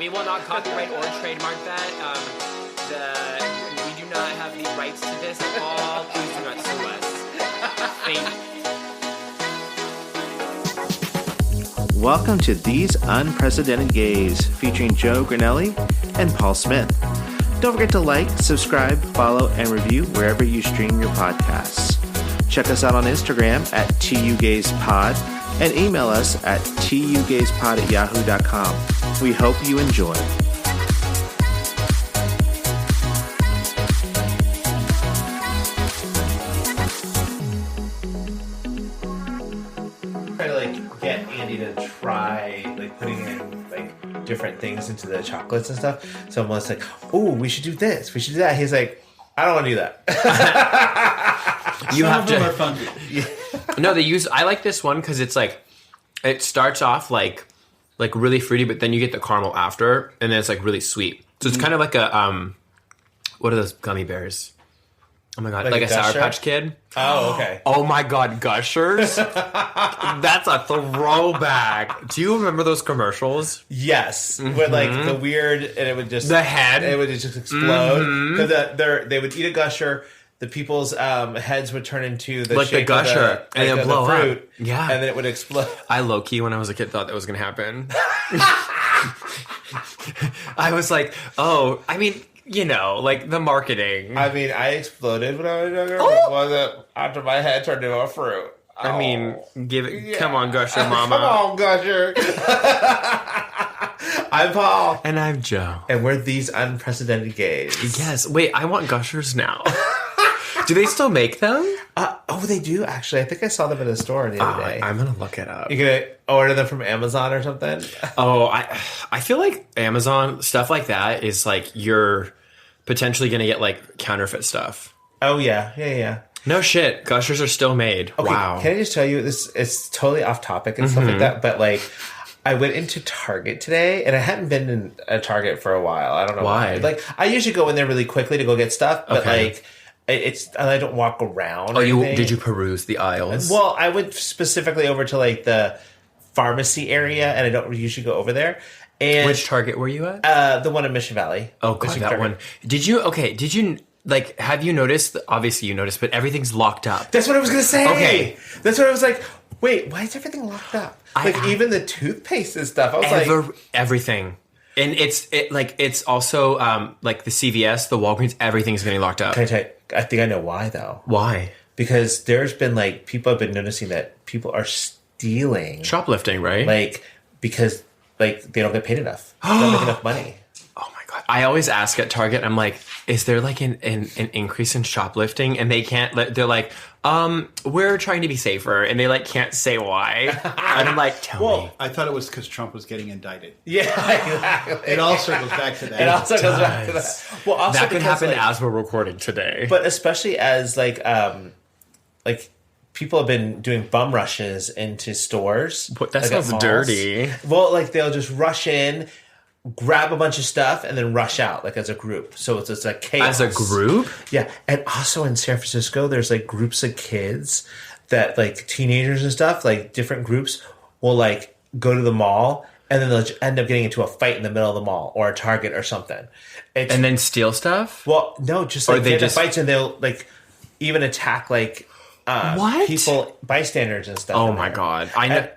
We will not copyright or trademark that. We do not have the rights to this at all. Please do not sue us. Thank you. Welcome to These Unprecedented Gays, featuring Joe Granelli and Paul Smith. Don't forget to like, subscribe, follow, and review wherever you stream your podcasts. Check us out on Instagram at tugayspod and email us at tugayspod@yahoo.com. We hope you enjoy. Try to get Andy to try putting in different things into the chocolates and stuff. So I'm like, "Oh, we should do this. We should do that." He's like, "I don't want to do that." You have to. Are fun. No, they use. I like this one because it's it starts off like really fruity, but then you get the caramel after, and then it's really sweet. So it's kind of like a what are those gummy bears? Oh my god, like a Sour Patch Kid. Oh, okay. Oh my god, Gushers. That's a throwback. Do you remember those commercials? Yes, with the weird, and it would just the head. It would just explode because they would eat a Gusher. The people's heads would turn into the shape the Gusher, of and it would blow fruit, up. Yeah, and then it would explode. I low key, when I was a kid, thought that was going to happen. I was like, oh, I mean, the marketing. I mean, I exploded when I was younger. Oh! After my head turned into a fruit. Oh. I mean, give it. Yeah. Come on, Gusher, Mama. Come on, Gusher. I'm Paul, and I'm Joe, and we're These Unprecedented Gays. Yes. Wait, I want Gushers now. Do they still make them? They do, actually. I think I saw them in a store the other day. I'm going to look it up. You going to order them from Amazon or something? Oh, I feel like Amazon, stuff like that is you're potentially going to get counterfeit stuff. Oh, yeah. No shit. Gushers are still made. Okay, wow. Can I just tell you, it's totally off topic and stuff like that, but I went into Target today, and I hadn't been in a Target for a while. I don't know why. I usually go in there really quickly to go get stuff, but I don't walk around. Did you peruse the aisles? Well, I went specifically over to the pharmacy area, and I don't usually go over there. And which Target were you at? The one in Mission Valley. Oh, God, that one. Did you have you noticed? Obviously, you noticed, but everything's locked up. That's what I was going to say. Okay, that's what I was like. Wait, why is everything locked up? Even the toothpaste and stuff. I was everything. And it's also the CVS, the Walgreens, everything's getting locked up. Can I tell you, I think I know why though. Why? Because there's been people have been noticing that people are stealing, shoplifting, right? Because they don't get paid enough. They don't make enough money. Oh my god! I always ask at Target, I'm like, is there an increase in shoplifting? And they can't. They're like, we're trying to be safer, and they can't say why. And I'm like, tell me. I thought it was because Trump was getting indicted. Yeah, exactly. It all circles back to that. Well, also that could happen as we're recording today. But especially as people have been doing bum rushes into stores. That sounds dirty. Well, they'll just rush in, grab a bunch of stuff, and then rush out as a group. So it's like chaos. As a group? Yeah. And also in San Francisco, there's groups of kids that teenagers and stuff, different groups will go to the mall, and then they'll end up getting into a fight in the middle of the mall or a Target or something. And then steal stuff? Well, no, just or they just fights, and they'll even attack what? people, bystanders and stuff. Oh my god! I know.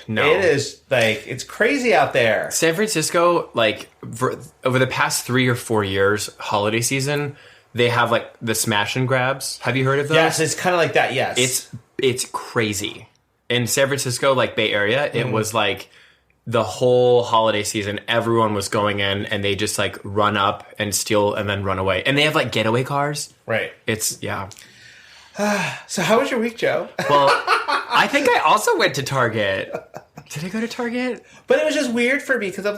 No, it is it's crazy out there. San Francisco, over the past 3 or 4 years, holiday season, they have the smash and grabs. Have you heard of those? Yes, it's kind of like that. Yes, it's crazy. In San Francisco, Bay Area, it was the whole holiday season. Everyone was going in, and they just run up and steal and then run away. And they have getaway cars. Right. It's yeah. So how was your week, Joe? Well, I think I also went to Target. Did I go to Target? But it was just weird for me because I'm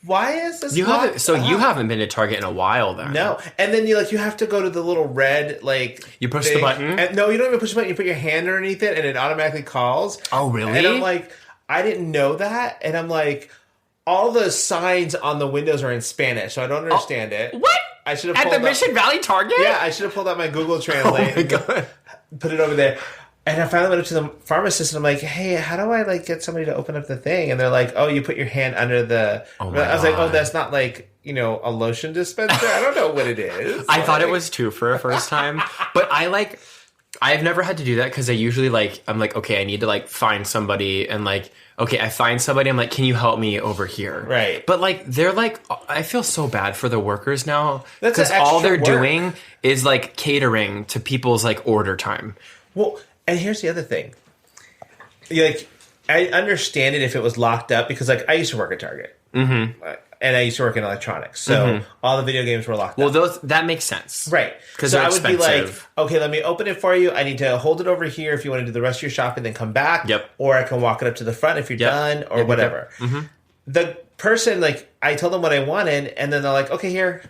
why is this? You haven't been to Target in a while, then? No, and then you have to go to the little red You push the button. And, no, you don't even push the button. You put your hand underneath it, and it automatically calls. Oh, really? And I'm I didn't know that, and I'm all the signs on the windows are in Spanish, so I don't understand it. What? I should have at the Mission Valley Target. Yeah, I should have pulled out my Google Translate. Oh my god! Put it over there. And I finally went up to the pharmacist and I'm like, hey, how do I like get somebody to open up the thing? And they're like, oh, you put your hand under the... I was like, oh, that's not like, you know, a lotion dispenser? I don't know what it is. I thought it was too for a first time. But I've never had to do that because I usually I'm like, okay, I need to like find somebody and like, okay, I find somebody. I'm like, can you help me over here? Right. But like, they're like, I feel so bad for the workers now because all they're doing is like catering to people's like order time. Well, and here's the other thing. Like, I understand it if it was locked up because like I used to work at Target. Mm-hmm. And I used to work in electronics. So all the video games were locked up. Well, that makes sense. Right. Because I would be like, okay, let me open it for you. I need to hold it over here if you want to do the rest of your shopping, then come back. Yep. Or I can walk it up to the front if you're done or whatever. Yep. Mm-hmm. The person, like, I told them what I wanted, and then they're like, okay, here.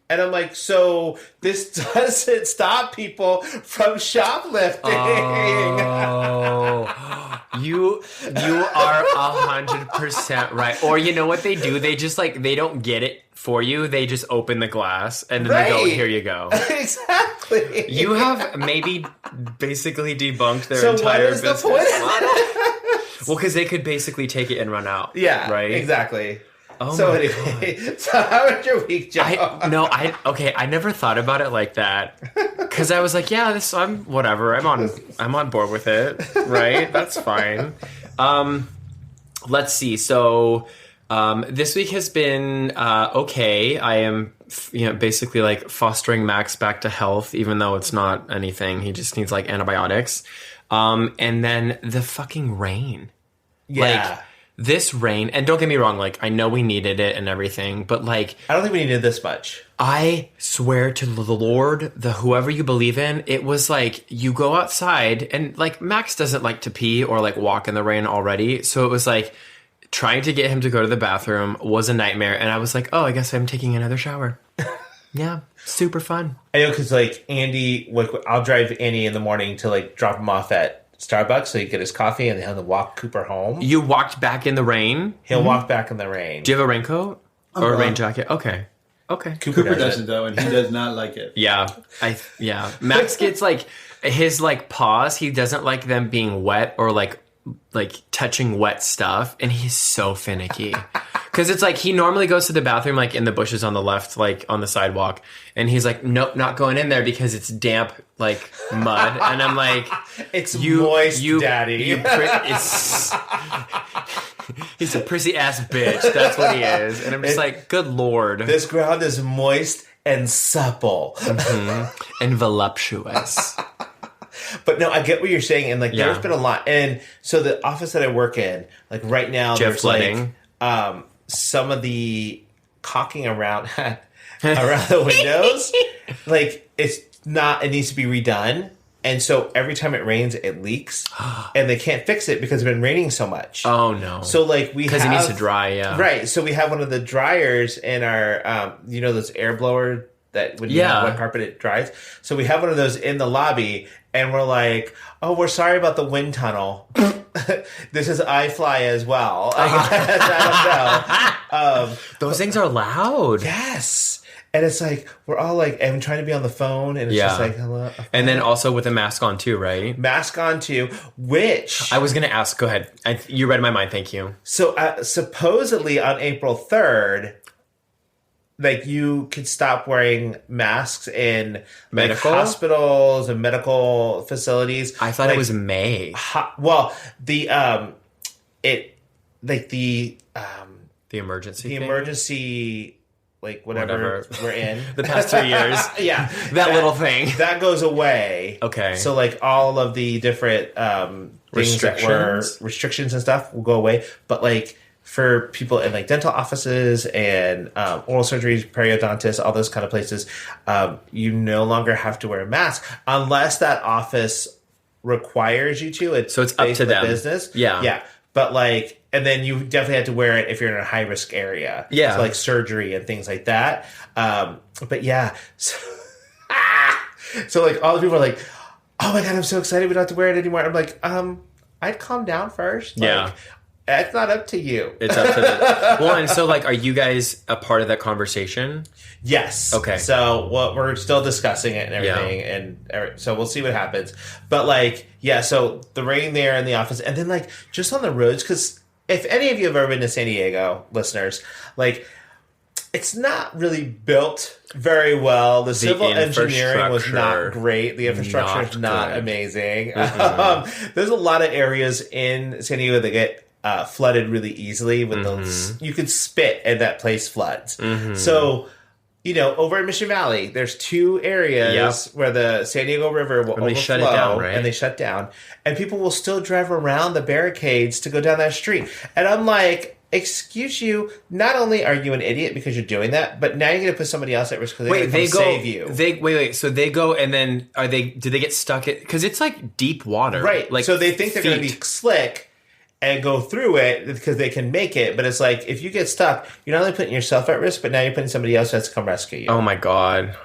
And I'm like, so this doesn't stop people from shoplifting. Oh, you are 100% right. Or you know what they do? They just like, they don't get it for you. They just open the glass and then they go, here you go. Exactly. You have maybe basically debunked their entire business. So what is the point? Well, because they could basically take it and run out. Yeah, right? Exactly. Oh so anyway, so how was your week, Joe? I never thought about it like that because I was like, yeah, I'm whatever. I'm on board with it, right? That's fine. Let's see. So this week has been okay. I am, basically like fostering Max back to health, even though it's not anything. He just needs like antibiotics. And then the fucking rain. Yeah. Like, this rain, and don't get me wrong, like, I know we needed it and everything, but, like... I don't think we needed this much. I swear to the Lord, whoever you believe in, it was, like, you go outside, and, like, Max doesn't like to pee or, like, walk in the rain already, so it was, like, trying to get him to go to the bathroom was a nightmare, and I was like, oh, I guess I'm taking another shower. Yeah, super fun. I know, because, like, Andy, like, I'll drive Andy in the morning to, like, drop him off at Starbucks so he get his coffee and he'll walk Cooper home. You walked back in the rain? He'll walk back in the rain. Do you have a raincoat? Or a rain jacket? Okay. Cooper doesn't though, and he does not like it. Yeah. Max gets like his like paws, he doesn't like them being wet or like touching wet stuff, and he's so finicky. Because it's like he normally goes to the bathroom like in the bushes on the left, like on the sidewalk, and he's like, nope, not going in there because it's damp like mud. And I'm like, it's moist, Daddy. He's a prissy ass bitch. That's what he is. And I'm just like, good Lord, this ground is moist and supple, and voluptuous. But no, I get what you're saying, and like there's been a lot. And so the office that I work in, like right now, there's like some of the caulking around the windows, like it needs to be redone. And so every time it rains, it leaks, and they can't fix it because it's been raining so much. Oh no! So like because it needs to dry, yeah. Right. So we have one of the dryers in our, those air blower that when you have wet carpet it dries. So we have one of those in the lobby, and we're like, oh, we're sorry about the wind tunnel. This is iFly as well. I don't know. Those things are loud. Yes. And it's like, we're all like, I'm trying to be on the phone, and it's just like, hello. Okay. And then also with a mask on too, right? Mask on too, which... I was going to ask, go ahead. You read my mind, thank you. So supposedly on April 3rd, like you could stop wearing masks in medical hospitals and medical facilities. I thought it was May. The emergency... like whatever we're in. The past 2 years. Yeah. That little thing. That goes away. Okay. So like all of the different restrictions and stuff will go away. But like for people in like dental offices and oral surgeries, periodontists, all those kind of places, you no longer have to wear a mask unless that office requires you to. So it's up to them. Business. Yeah. Yeah. But like, and then you definitely have to wear it if you're in a high risk area. Yeah. So like surgery and things like that. But yeah. So like all the people are like, oh my God, I'm so excited we don't have to wear it anymore. I'm like, I'd calm down first. Like, yeah. That's not up to you. It's up to the... Well, and so, like, are you guys a part of that conversation? Yes. Okay. So we're still discussing it and everything, and so we'll see what happens. But, like, yeah, so the rain there in the office, and then, like, just on the roads, because if any of you have ever been to San Diego, listeners, like... It's not really built very well. The civil engineering was not great. The infrastructure is not amazing. Mm-hmm. There's a lot of areas in San Diego that get flooded really easily. With you could spit and that place floods. Mm-hmm. So, you know, over in Mission Valley, there's 2 areas where the San Diego River will overflow, shut it down, right? And they shut down. And people will still drive around the barricades to go down that street. And I'm like... Excuse you, not only are you an idiot because you're doing that, but now you're going to put somebody else at risk because they're going to save you. Wait. So they go and then do they get stuck? Because it's like deep water. Right. Like so they think they're going to be slick and go through it because they can make it. But it's like, if you get stuck, you're not only putting yourself at risk, but now you're putting somebody else who has to come rescue you. Oh my God.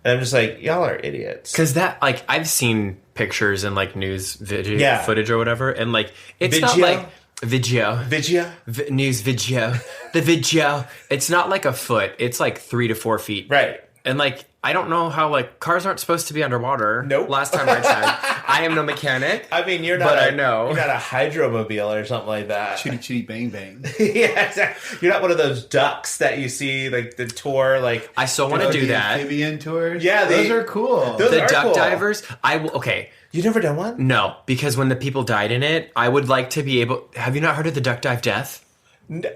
And I'm just like, y'all are idiots. Because that, like, I've seen pictures and like news footage or whatever. And like, it's not like... News video. The video. It's not like a foot. It's like 3 to 4 feet. Right. And like, I don't know how, like, cars aren't supposed to be underwater. Nope. Last time I checked. I am no mechanic. I mean, you're not you're not a hydromobile or something like that. Chitty chitty bang bang. Yeah, exactly. You're not one of those ducks that you see, like, the tour, like... I still want to do that. Amphibian tours? Yeah, those are cool. The duck cool. divers, okay. You never done one? No, because when the people died in it, I would like to be able... Have you not heard of the duck dive death? No.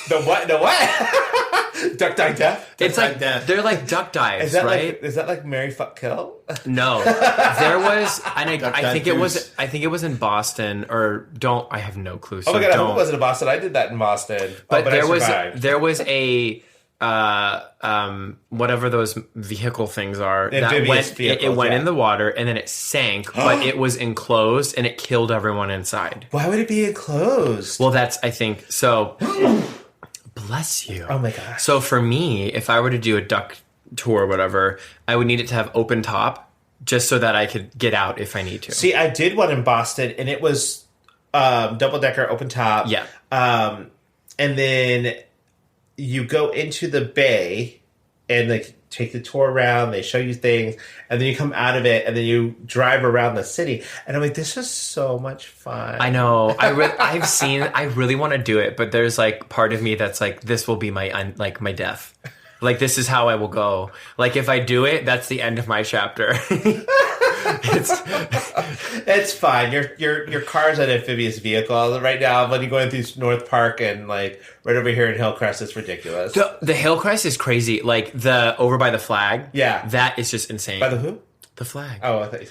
The what? Duck dive death? It's like death. They're like duck dives, right? Is that like Mary Fuck Kill? No, there was, and I think it was in Boston, or I have no clue. So oh my God, I hope it wasn't in Boston. I did that in Boston, but there was a whatever those vehicle things are that went in the water and then it sank, but it was enclosed and it killed everyone inside. Why would it be enclosed? Well, that's, I think so. Bless you. Oh my God. So for me, if I were to do a duck tour or whatever, I would need it to have open top just so that I could get out if I need to. See, I did one in Boston and it was double decker open top. Yeah. And then you go into the bay and they take the tour around, they show you things, and then you come out of it and then you drive around the city. And I'm like, this is so much fun. I know. I really want to do it, but there's like part of me that's like, this will be my death. Like, this is how I will go. Like, if I do it, that's the end of my chapter. It's fine. Your car's an amphibious vehicle right now. When you're going through North Park and like right over here in Hillcrest, it's ridiculous. The Hillcrest is crazy. Like over by the flag. Yeah, that is just insane. By the who? The flag. Oh, I thought.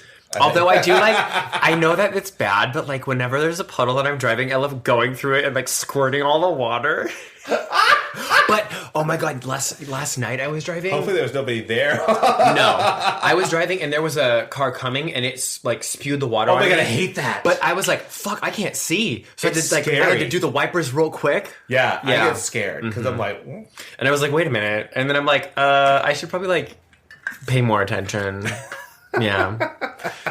Although I do I know that it's bad, but like whenever there's a puddle that I'm driving, I love going through it and like squirting all the water. But oh my God, last night I was driving. Hopefully there was nobody there. No, I was driving and there was a car coming and it's like spewed the water. Oh my God, I hate that. But I was like, fuck, I can't see. So I had to do the wipers real quick. Yeah. I get scared because I'm like, and I was like, wait a minute, and then I'm like, I should probably like pay more attention. Yeah.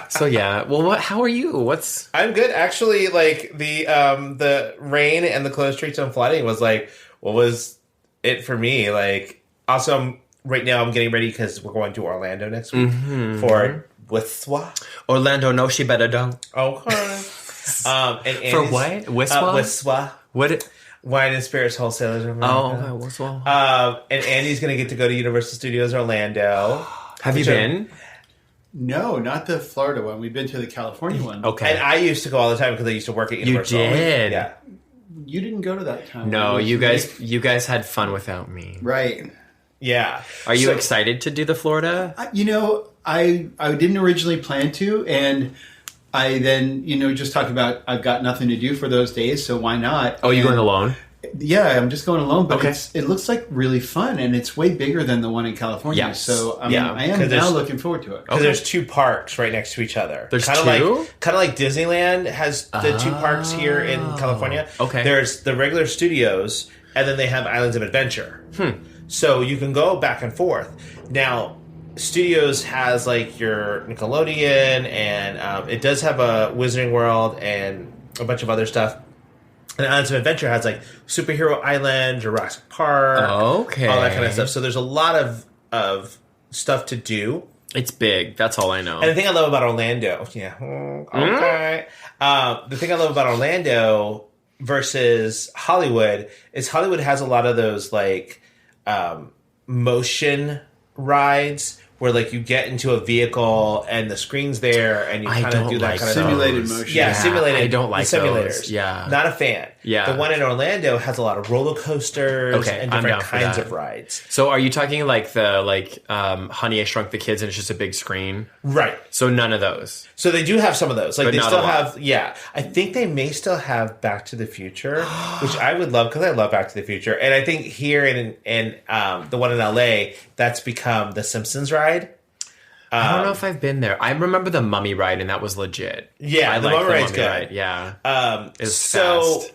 So yeah. Well, how are you? I'm good. Actually, like the rain and the closed streets and flooding was like what was it for me. Like also right now I'm getting ready because we're going to Orlando next week for Wiswa. Orlando, no, she better don't. Okay. And for what? Wiswa? Wiswa. What? Wine and Spirits Wholesalers. Oh, Wiswa. And Andy's going to get to go to Universal Studios Orlando. Have you been? No, not the Florida one. We've been to the California one. Okay. And I used to go all the time because I used to work at Universal. You did? Yeah. You didn't go to that time. No, you guys had fun without me. Right. Yeah. Are you excited to do the Florida? I didn't originally plan to, and I then, just talked about I've got nothing to do for those days, so why not? Oh, you're going alone? Yeah, I'm just going alone, but it looks like really fun, and it's way bigger than the one in California. Yes. So I am now looking forward to it. Because there's 2 parks right next to each other. There's kinda 2? Kind of like Disneyland has the 2 parks here in California. Okay. There's the regular studios, and then they have Islands of Adventure. So you can go back and forth. Now, Studios has like your Nickelodeon, and it does have a Wizarding World and a bunch of other stuff. And Islands of Adventure has like Superhero Island, Jurassic Park, Okay. all that kind of stuff. So there's a lot of stuff to do. It's big. That's all I know. And the thing I love about Orlando, okay. The thing I love about Orlando versus Hollywood is Hollywood has a lot of those like motion rides where like you get into a vehicle and the screen's there and you kind of do that kind of simulated motion. Yeah, simulated. I don't like simulators. those. Yeah, not a fan. Yeah, the one in Orlando has a lot of roller coasters and different kinds of rides. So, are you talking like the Honey I Shrunk the Kids and it's just a big screen? Right. So none of those. So they do have some of those. Like but they still have. Yeah, I think they may still have Back to the Future, which I would love because I love Back to the Future, and I think here in the one in LA that's become the Simpsons ride. I don't know if I've been there. I remember the Mummy ride, and that was legit. Yeah, I the like Mummy ride's good. Ride. Yeah. So fast.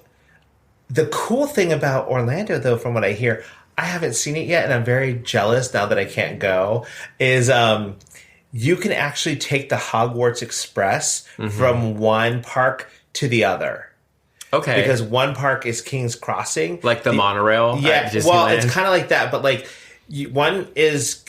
The cool thing about Orlando, though, from what I hear, I haven't seen it yet, and I'm very jealous now that I can't go, is you can actually take the Hogwarts Express from one park to the other. Okay. Because one park is King's Crossing. Like the monorail? Yeah, at Disneyland? well, it's kind of like that, but like one is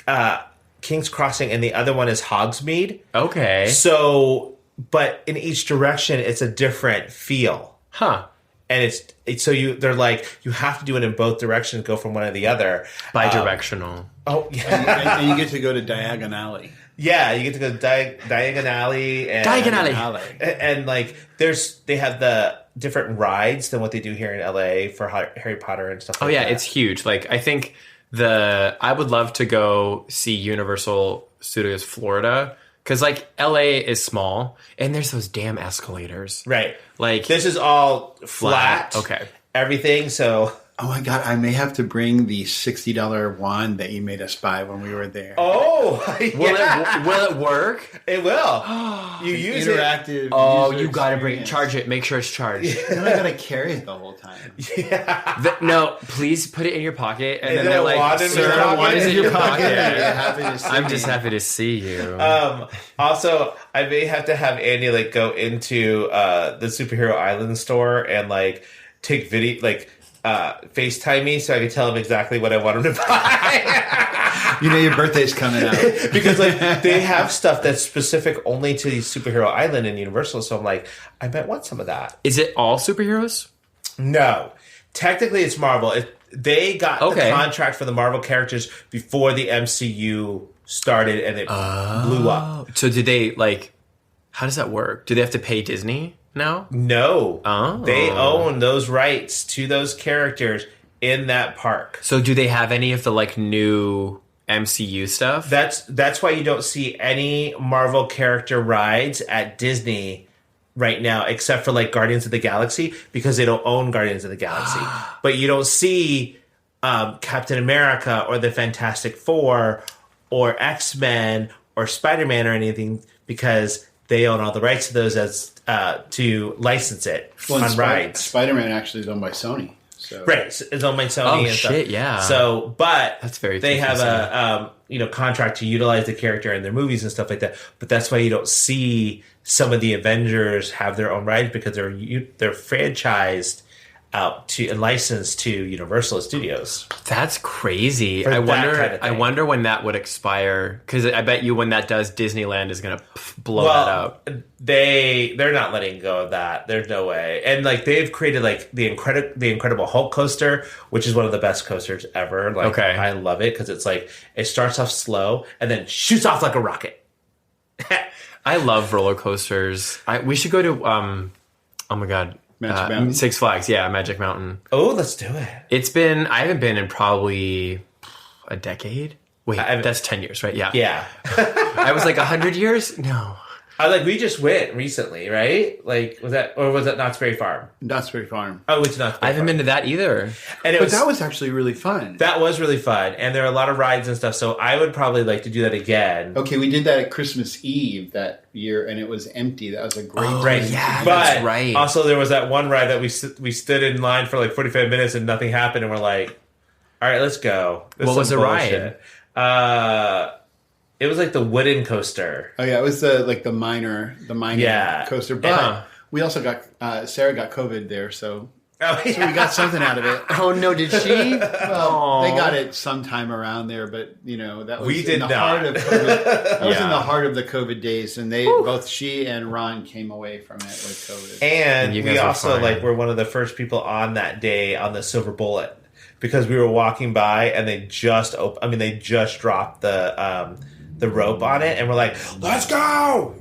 King's Crossing and the other one is Hogsmeade. Okay. So, but in each direction, it's a different feel. Huh. And they're like, you have to do it in both directions, go from one to the other. Bi-directional. Oh, yeah. And you get to go to Diagon Alley. Yeah, you get to go to Diagon Alley. And like, they have the different rides than what they do here in LA for Harry Potter and stuff like that. Oh, yeah, it's huge. Like, I think I would love to go see Universal Studios Florida because like LA is small and there's those damn escalators. Right. Like this is all flat. Okay. Everything. So. Oh my God! I may have to bring the $60 wand that you made us buy when we were there. Oh, yeah. Will it work? It will. You use interactive. Oh, you gotta charge it. Make sure it's charged. Then I gotta carry it the whole time. Yeah. No, please put it in your pocket, and then they're like, "Sir, why is it in your pocket?" I'm just happy to see you. Also, I may have to have Andy like go into the Superhero Island store and like take video like. FaceTime me so I can tell him exactly what I want him to buy. You know your birthday's coming out. Because like they have stuff that's specific only to the Superhero Island and Universal, so I'm like, I might want some of that. Is it all superheroes? No. Technically it's Marvel. They got the contract for the Marvel characters before the MCU started and it blew up. So did they how does that work? Do they have to pay Disney? No? No. Oh. They own those rights to those characters in that park. So do they have any of the new MCU stuff? That's why you don't see any Marvel character rides at Disney right now, except for Guardians of the Galaxy, because they don't own Guardians of the Galaxy. But you don't see Captain America or the Fantastic Four or X-Men or Spider-Man or anything because they own all the rights to those as to license it on rides. Spider-Man actually is owned by Sony. So. Right, it's owned by Sony. Oh shit, yeah. So, but that's very. They have a contract to utilize the character in their movies and stuff like that. But that's why you don't see some of the Avengers have their own rides because they're franchised out to and licensed to Universal Studios. That's crazy. I wonder when that would expire because I bet you when that does, Disneyland is going to blow that up. They're not letting go of that. There's no way. And they've created the Incredible Hulk coaster, which is one of the best coasters ever. I love it because it's it starts off slow and then shoots off like a rocket. I love roller coasters. We should go to oh my god. Magic Mountain? Six Flags, yeah, Magic Mountain. Oh, let's do it. I haven't been in probably a decade. Wait, that's 10 years, right? Yeah. Yeah. I was 100 years? No. We just went recently, right? Was that Knott's Berry Farm? Knott's Berry Farm. Oh, it's Knott's Berry Farm. I haven't been to that either. But that was actually really fun. That was really fun. And there are a lot of rides and stuff, so I would probably like to do that again. Okay, we did that at Christmas Eve that year, and it was empty. That was a great right. Yeah, but that's right. Also, there was that one ride that we stood in line for 45 minutes and nothing happened, and we're like, all right, let's go. What was the ride? It was the wooden coaster. Oh yeah, it was the minor coaster. But we also got Sarah got COVID there, so Oh, yeah. So we got something out of it. Oh no, did she? Well, they got it sometime around there, but that was We did in the not. heart of COVID. That was in Yeah. the heart of the COVID days, and both she and Ron came away from it with COVID. And You we guys are also fine. were one of the first people on that day on the Silver Bullet because we were walking by and they just dropped the rope on it and we're like, let's go,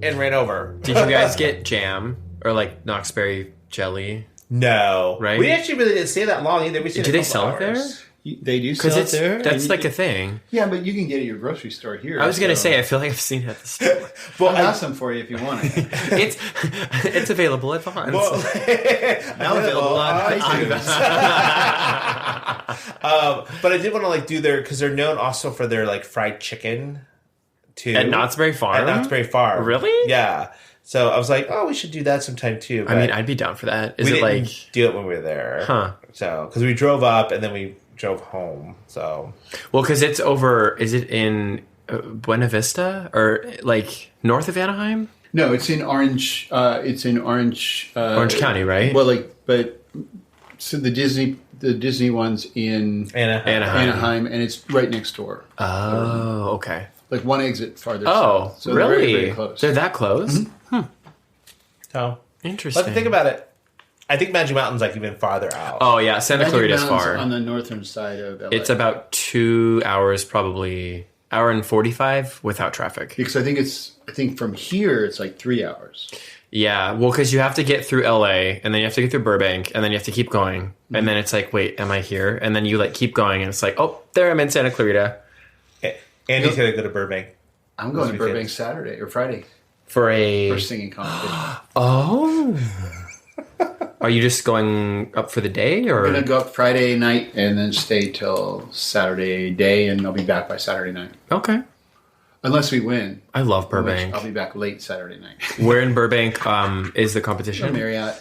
and ran over. Did you guys get jam or like Knoxberry jelly? No, Right? We actually really didn't stay that long either. We stayed Do a they couple sell it there? hours. They do sell Because it there. that's and like a thing. yeah, but you can get it at your grocery store here. I was gonna so- say I feel like I've seen it at the store. I'll have some for you if you want it. it's available at Vaughn's. Well, Now available on iTunes. but I did want to do their because they're known also for their fried chicken too At Knott's Berry Farm? At Knott's Berry Farm, Really? Yeah. So I was like, oh, we should do that sometime too. I mean, I'd be down for that. Is we it didn't like do it when we were there, Huh. So because we drove up and then we drove home. So well, because it's over. Is it in Buena Vista or like north of Anaheim? No, it's in Orange. It's in Orange. Orange County, right? Well, so the Disney one's in Anaheim, and it's right next door. Oh, okay. Like one exit farther. Oh, south. So they're really? very, very close. They're that close? so Interesting. let's think about it. I think Magic Mountain's even farther out. Oh yeah, Santa Magic Clarita's Mountain's far. on the northern side of LA. It's about 2 hours, probably hour and 45 without traffic. because I think from here it's like 3 hours. Yeah, well, because you have to get through LA, and then you have to get through Burbank, and then you have to keep going, and then it's like, wait, am I here? And then you keep going, and it's like, oh, there I'm in Santa Clarita Andy's gonna go to Burbank. I'm going to weekend. Burbank Saturday or Friday for a. for singing competition. Oh, are you just going up for the day, or I'm gonna go up Friday night and then stay till Saturday day, and I'll be back by Saturday night. Okay, Unless we win. I love Which Burbank. I'll be back late Saturday night. Where in Burbank is the competition? Marriott.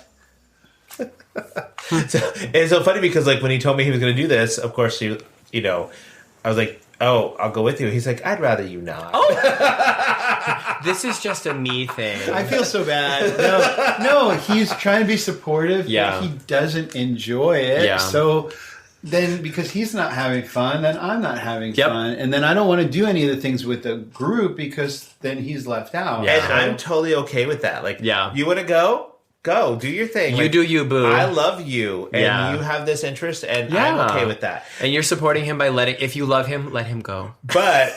It's so funny because when he told me he was going to do this, of course I was like, oh, I'll go with you. He's like, I'd rather you not. This is just a me thing. I feel so bad. No, he's trying to be supportive. Yeah. But he doesn't enjoy it. Yeah. So then, because he's not having fun, then I'm not having Yep. fun, and then I don't want to do any of the things with the group because then he's left out. Yeah. And I'm totally okay with that. Yeah. You want to go? Go. Do your thing. You do you, boo. I love you, and Yeah. you have this interest, and Yeah. I'm okay with that. And you're supporting him by if you love him, let him go. But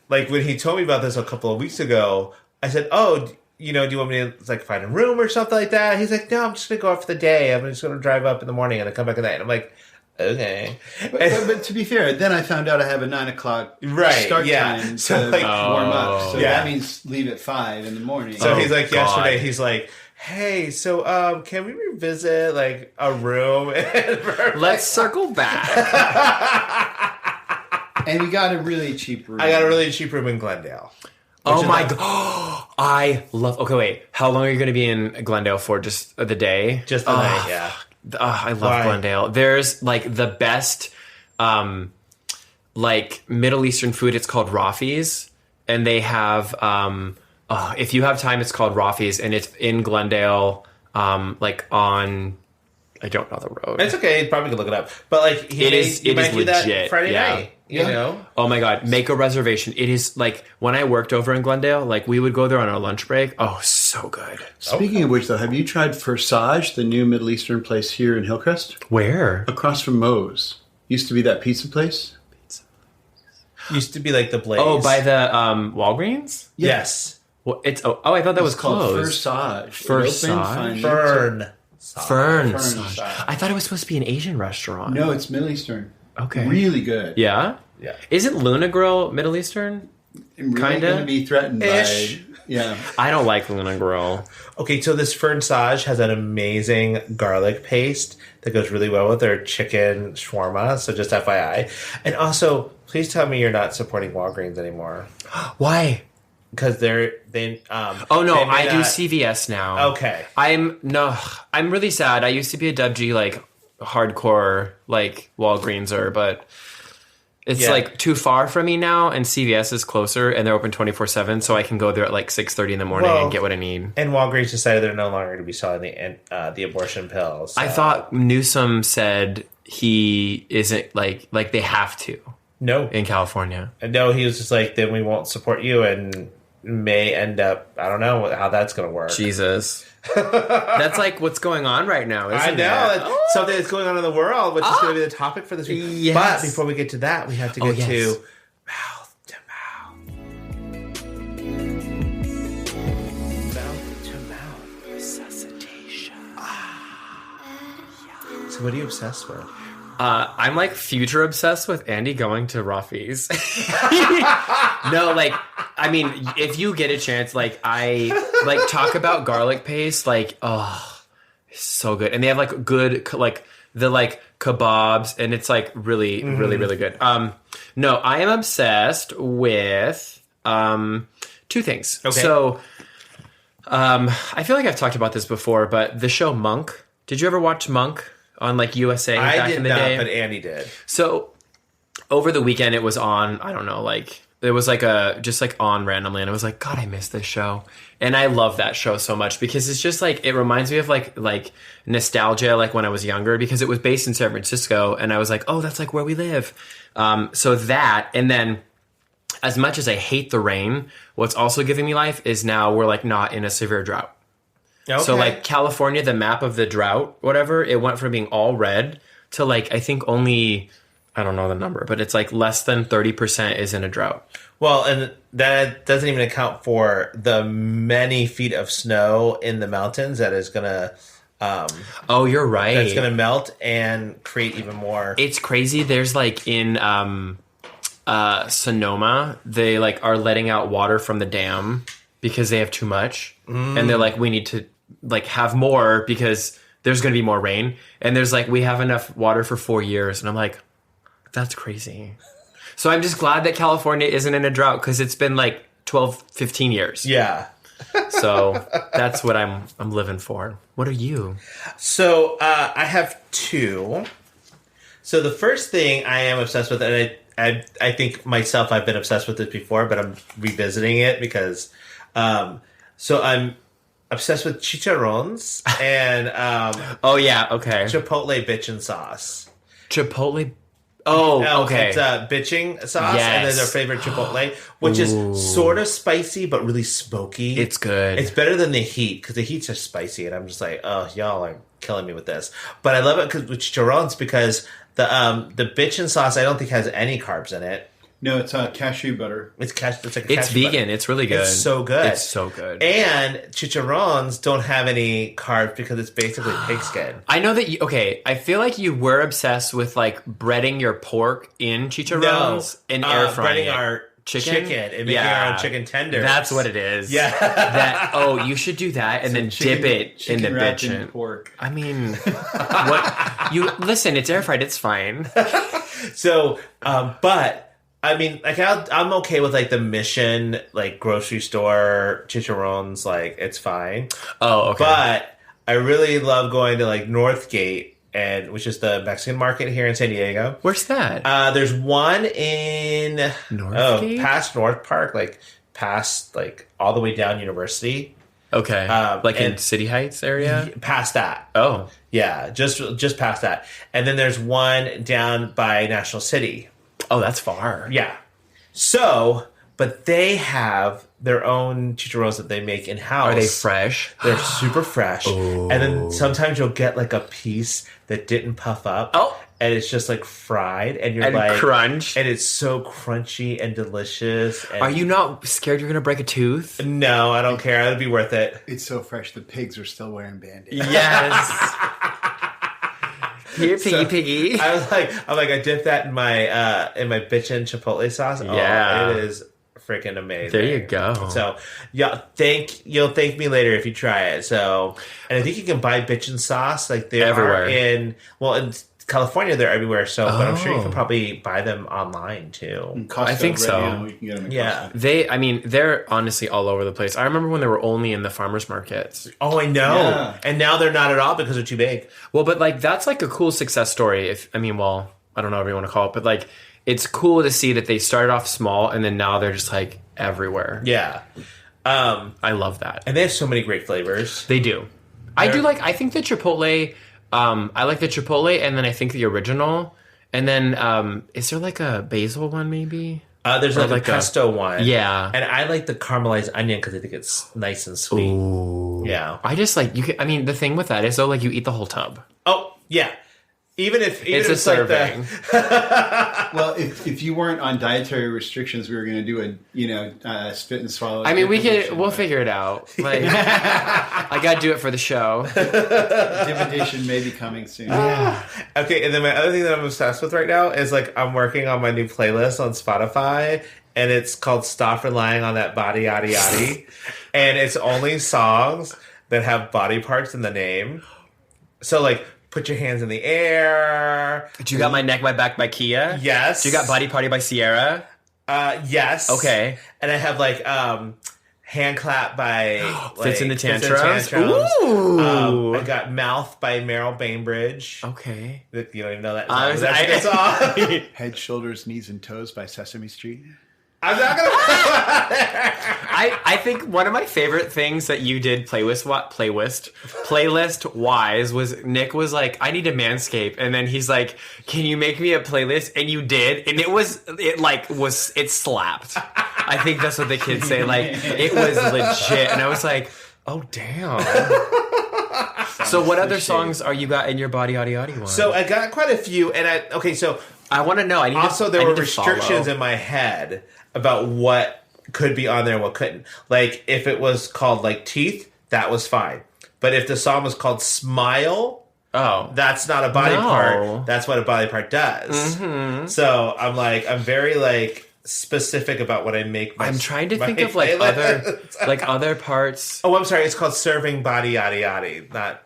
when he told me about this a couple of weeks ago, I said, "Oh, do you want me to find a room or something like that?" He's like, "No, I'm just gonna go out for the day. I'm just gonna drive up in the morning and I come back at night." And I'm like, "Okay." But to be fair, then I found out I have a 9 o'clock Right, start yeah. time So, to warm up. So Yeah. that means leave at 5 in the morning. So he's like, God. yesterday, he's like, "Hey, so can we revisit a room?" Let's circle back. and we got a really cheap room. I got a really cheap room in Glendale. Oh is my not- god! I love. Okay, wait. How long are you going to be in Glendale for? Just the day? Just the night, yeah. I love Why? Glendale. There's the best, Middle Eastern food. It's called Rafi's, and they have. If you have time, it's called Rafi's, and it's in Glendale. On. I don't know the road. It's okay. You probably could look it up. But It is do that legit, Friday yeah. night. You know? Oh my god, make a reservation. It is when I worked over in Glendale, we would go there on our lunch break. Oh, so good. Speaking of which, though, have you tried Forsage, the new Middle Eastern place here in Hillcrest? Where? Across from Moe's. Used to be that pizza place. Used to be the Blaze. Oh, by the Walgreens? Yes. Well, it's I thought that was It's called closed. Forsage. Forsage? It opened finally. Fern. Fern. Forsage. I thought it was supposed to be an Asian restaurant. No, it's Middle Eastern. Okay. Really good. Yeah? Yeah. Isn't Luna Grill Middle Eastern? I'm really Kinda? going to be threatened Ish. by... Yeah. I don't like Luna Grill. Okay, so this Fernsage has an amazing garlic paste that goes really well with their chicken shawarma. So just FYI. And also, please tell me you're not supporting Walgreens anymore. Why? Because they Oh no, they may I do not- CVS now. Okay. I'm really sad. I used to be a Dub G hardcore Walgreenser, but It's like too far from me now, and CVS is closer, and they're open 24/7, so I can go there at like 6:30 in the morning and get what I need. And Walgreens decided they're no longer going to be selling the abortion pills. So. I thought Newsom said he isn't like they have to. No, in California. No, he was just like, then we won't support you, and may end up. I don't know how that's going to work. Jesus. That's like what's going on right now, isn't it? I know. It's something that's going on in the world, which is going to be the topic for this week. Yes. But before we get to that, we have to get to mouth to mouth. Mouth to mouth. Resuscitation. So what are you obsessed with? I'm like future obsessed with Andy going to Rafi's. No, like, I mean, if you get a chance, like, I like talk about garlic paste, like, oh, it's so good. And they have like good, like the like kebabs, and it's like really, really, really good. No, I am obsessed with two things. Okay. So, I feel like I've talked about this before, but the show Monk. Did you ever watch Monk? On like USA back in the day. But Andy did. So over the weekend it was on, I don't know, like it was like just like on randomly, and I was like, God, I miss this show. And I love that show so much because it's just like, it reminds me of like nostalgia, like when I was younger, because it was based in San Francisco, and I was like, oh, that's like where we live. So that, and then as much as I hate the rain, what's also giving me life is now we're like not in a severe drought. Okay. So, like, California, the map of the drought, whatever, it went from being all red to, like, I think only, I don't know the number, but it's, like, less than 30% is in a drought. Well, and that doesn't even account for the many feet of snow in the mountains that is going to... oh, you're right. That's going to melt and create even more... It's crazy. There's, like, in Sonoma, they, like, are letting out water from the dam because they have too much. And they're like, we need to... like have more because there's going to be more rain, and there's like, we have enough water for 4 years, and I'm like, that's crazy. So I'm just glad that California isn't in a drought, because it's been like 12-15 years. Yeah. So that's what I'm living for. What are you? So I have two. So the first thing I am obsessed with, and I think myself, I've been obsessed with this before, but I'm revisiting it because so I'm obsessed with chicharrones and oh yeah, okay. Chipotle bitchin' sauce. Chipotle. Oh, okay. It's bitching sauce, yes. And then their favorite Chipotle, which is sort of spicy but really smoky. It's good. It's better than the heat, because the heat's just spicy, and I'm just like, oh, y'all are killing me with this. But I love it with chicharrones because the bitchin' sauce I don't think has any carbs in it. No, it's cashew butter. It's It's vegan. Butter. It's really good. It's so good. It's so good. And chicharrones don't have any carbs because it's basically pigskin. I know that I feel like you were obsessed with like breading your pork in chicharrones and air frying breading our chicken and making our own chicken tenders. That's what it is. Yeah. You should do that and then dip it in the bitchin' pork. I mean, what you listen, it's air fried, it's fine. So, but I mean, like, I'm okay with, like, the Mission, like, grocery store chicharrones. Like, it's fine. Oh, okay. But I really love going to, like, Northgate, which is the Mexican market here in San Diego. Where's that? There's one in... Northgate? Past North Park, like, past, like, all the way down University. Okay. Like in City Heights area? Past that. Oh. Yeah, just past that. And then there's one down by National City. Oh, that's far. Yeah. So, but they have their own chicharrones that they make in-house. Are they fresh? They're super fresh. Oh. And then sometimes you'll get like a piece that didn't puff up. Oh. And it's just like fried. And you're and like... crunch. And it's so crunchy and delicious. And are you not scared you're going to break a tooth? No, I don't care. It'll be worth it. It's so fresh. The pigs are still wearing Band-Aids. Yes. Here, piggy. I'm like, I dip that in my bitchin' chipotle sauce. Yeah. Oh, it is freaking amazing. There you go. So, yeah, you'll thank me later if you try it. So, and I think you can buy bitchin' sauce like they everywhere. Are in California. They're everywhere. So, but I'm sure you can probably buy them online too. Costco, I think so. Now, you can get them at Yeah. Costco. They're honestly all over the place. I remember when they were only in the farmers markets. Oh, I know. Yeah. And now they're not at all because they're too big. Well, but like that's like a cool success story. I don't know what you want to call it, but like it's cool to see that they started off small and then now they're just like everywhere. Yeah. I love that. And they have so many great flavors. They do. I think the Chipotle, I like the Chipotle and then I think the original. And then, is there like a basil one maybe? There's like a pesto one. Yeah. And I like the caramelized onion because I think it's nice and sweet. Ooh. Yeah. I just like, the thing with that is though, like you eat the whole tub. Oh, yeah. Even if it's a serving. Well, if you weren't on dietary restrictions, we were going to do a spit and swallow. We'll figure it out. Like, I got to do it for the show. Divination may be coming soon. Yeah. Okay, and then my other thing that I'm obsessed with right now is like I'm working on my new playlist on Spotify, and it's called "Stop Relying on That Body Yaddy Yaddy," and it's only songs that have body parts in the name. So like. Put Your Hands in the Air. Do you got My Neck, My Back by Kia? Yes. Do you got Body Party by Sierra? Yes. Okay. And I have like Hand Clap by Fits in the Tantrums. Ooh. I got Mouth by Meryl Bainbridge. Okay. You don't even know that song. That's a good song. Head, Shoulders, Knees, and Toes by Sesame Street. I'm not gonna. I think one of my favorite things that you did playlist wise was Nick was like, I need a manscape, and then he's like, can you make me a playlist? And you did, and it slapped. I think that's what the kids say. Like it was legit, and I was like, oh damn. So what other songs are you got in your Body Yaddy Yaddy one? So I got quite a few, and I want to know. There were restrictions in my head about what could be on there and what couldn't. Like, if it was called, like, Teeth, that was fine. But if the song was called Smile, that's not a body part. That's what a body part does. Mm-hmm. So, I'm very, like, specific about what I make I'm trying to think of, like, other parts. Oh, I'm sorry. It's called Serving Body Yaddy Yaddy, not...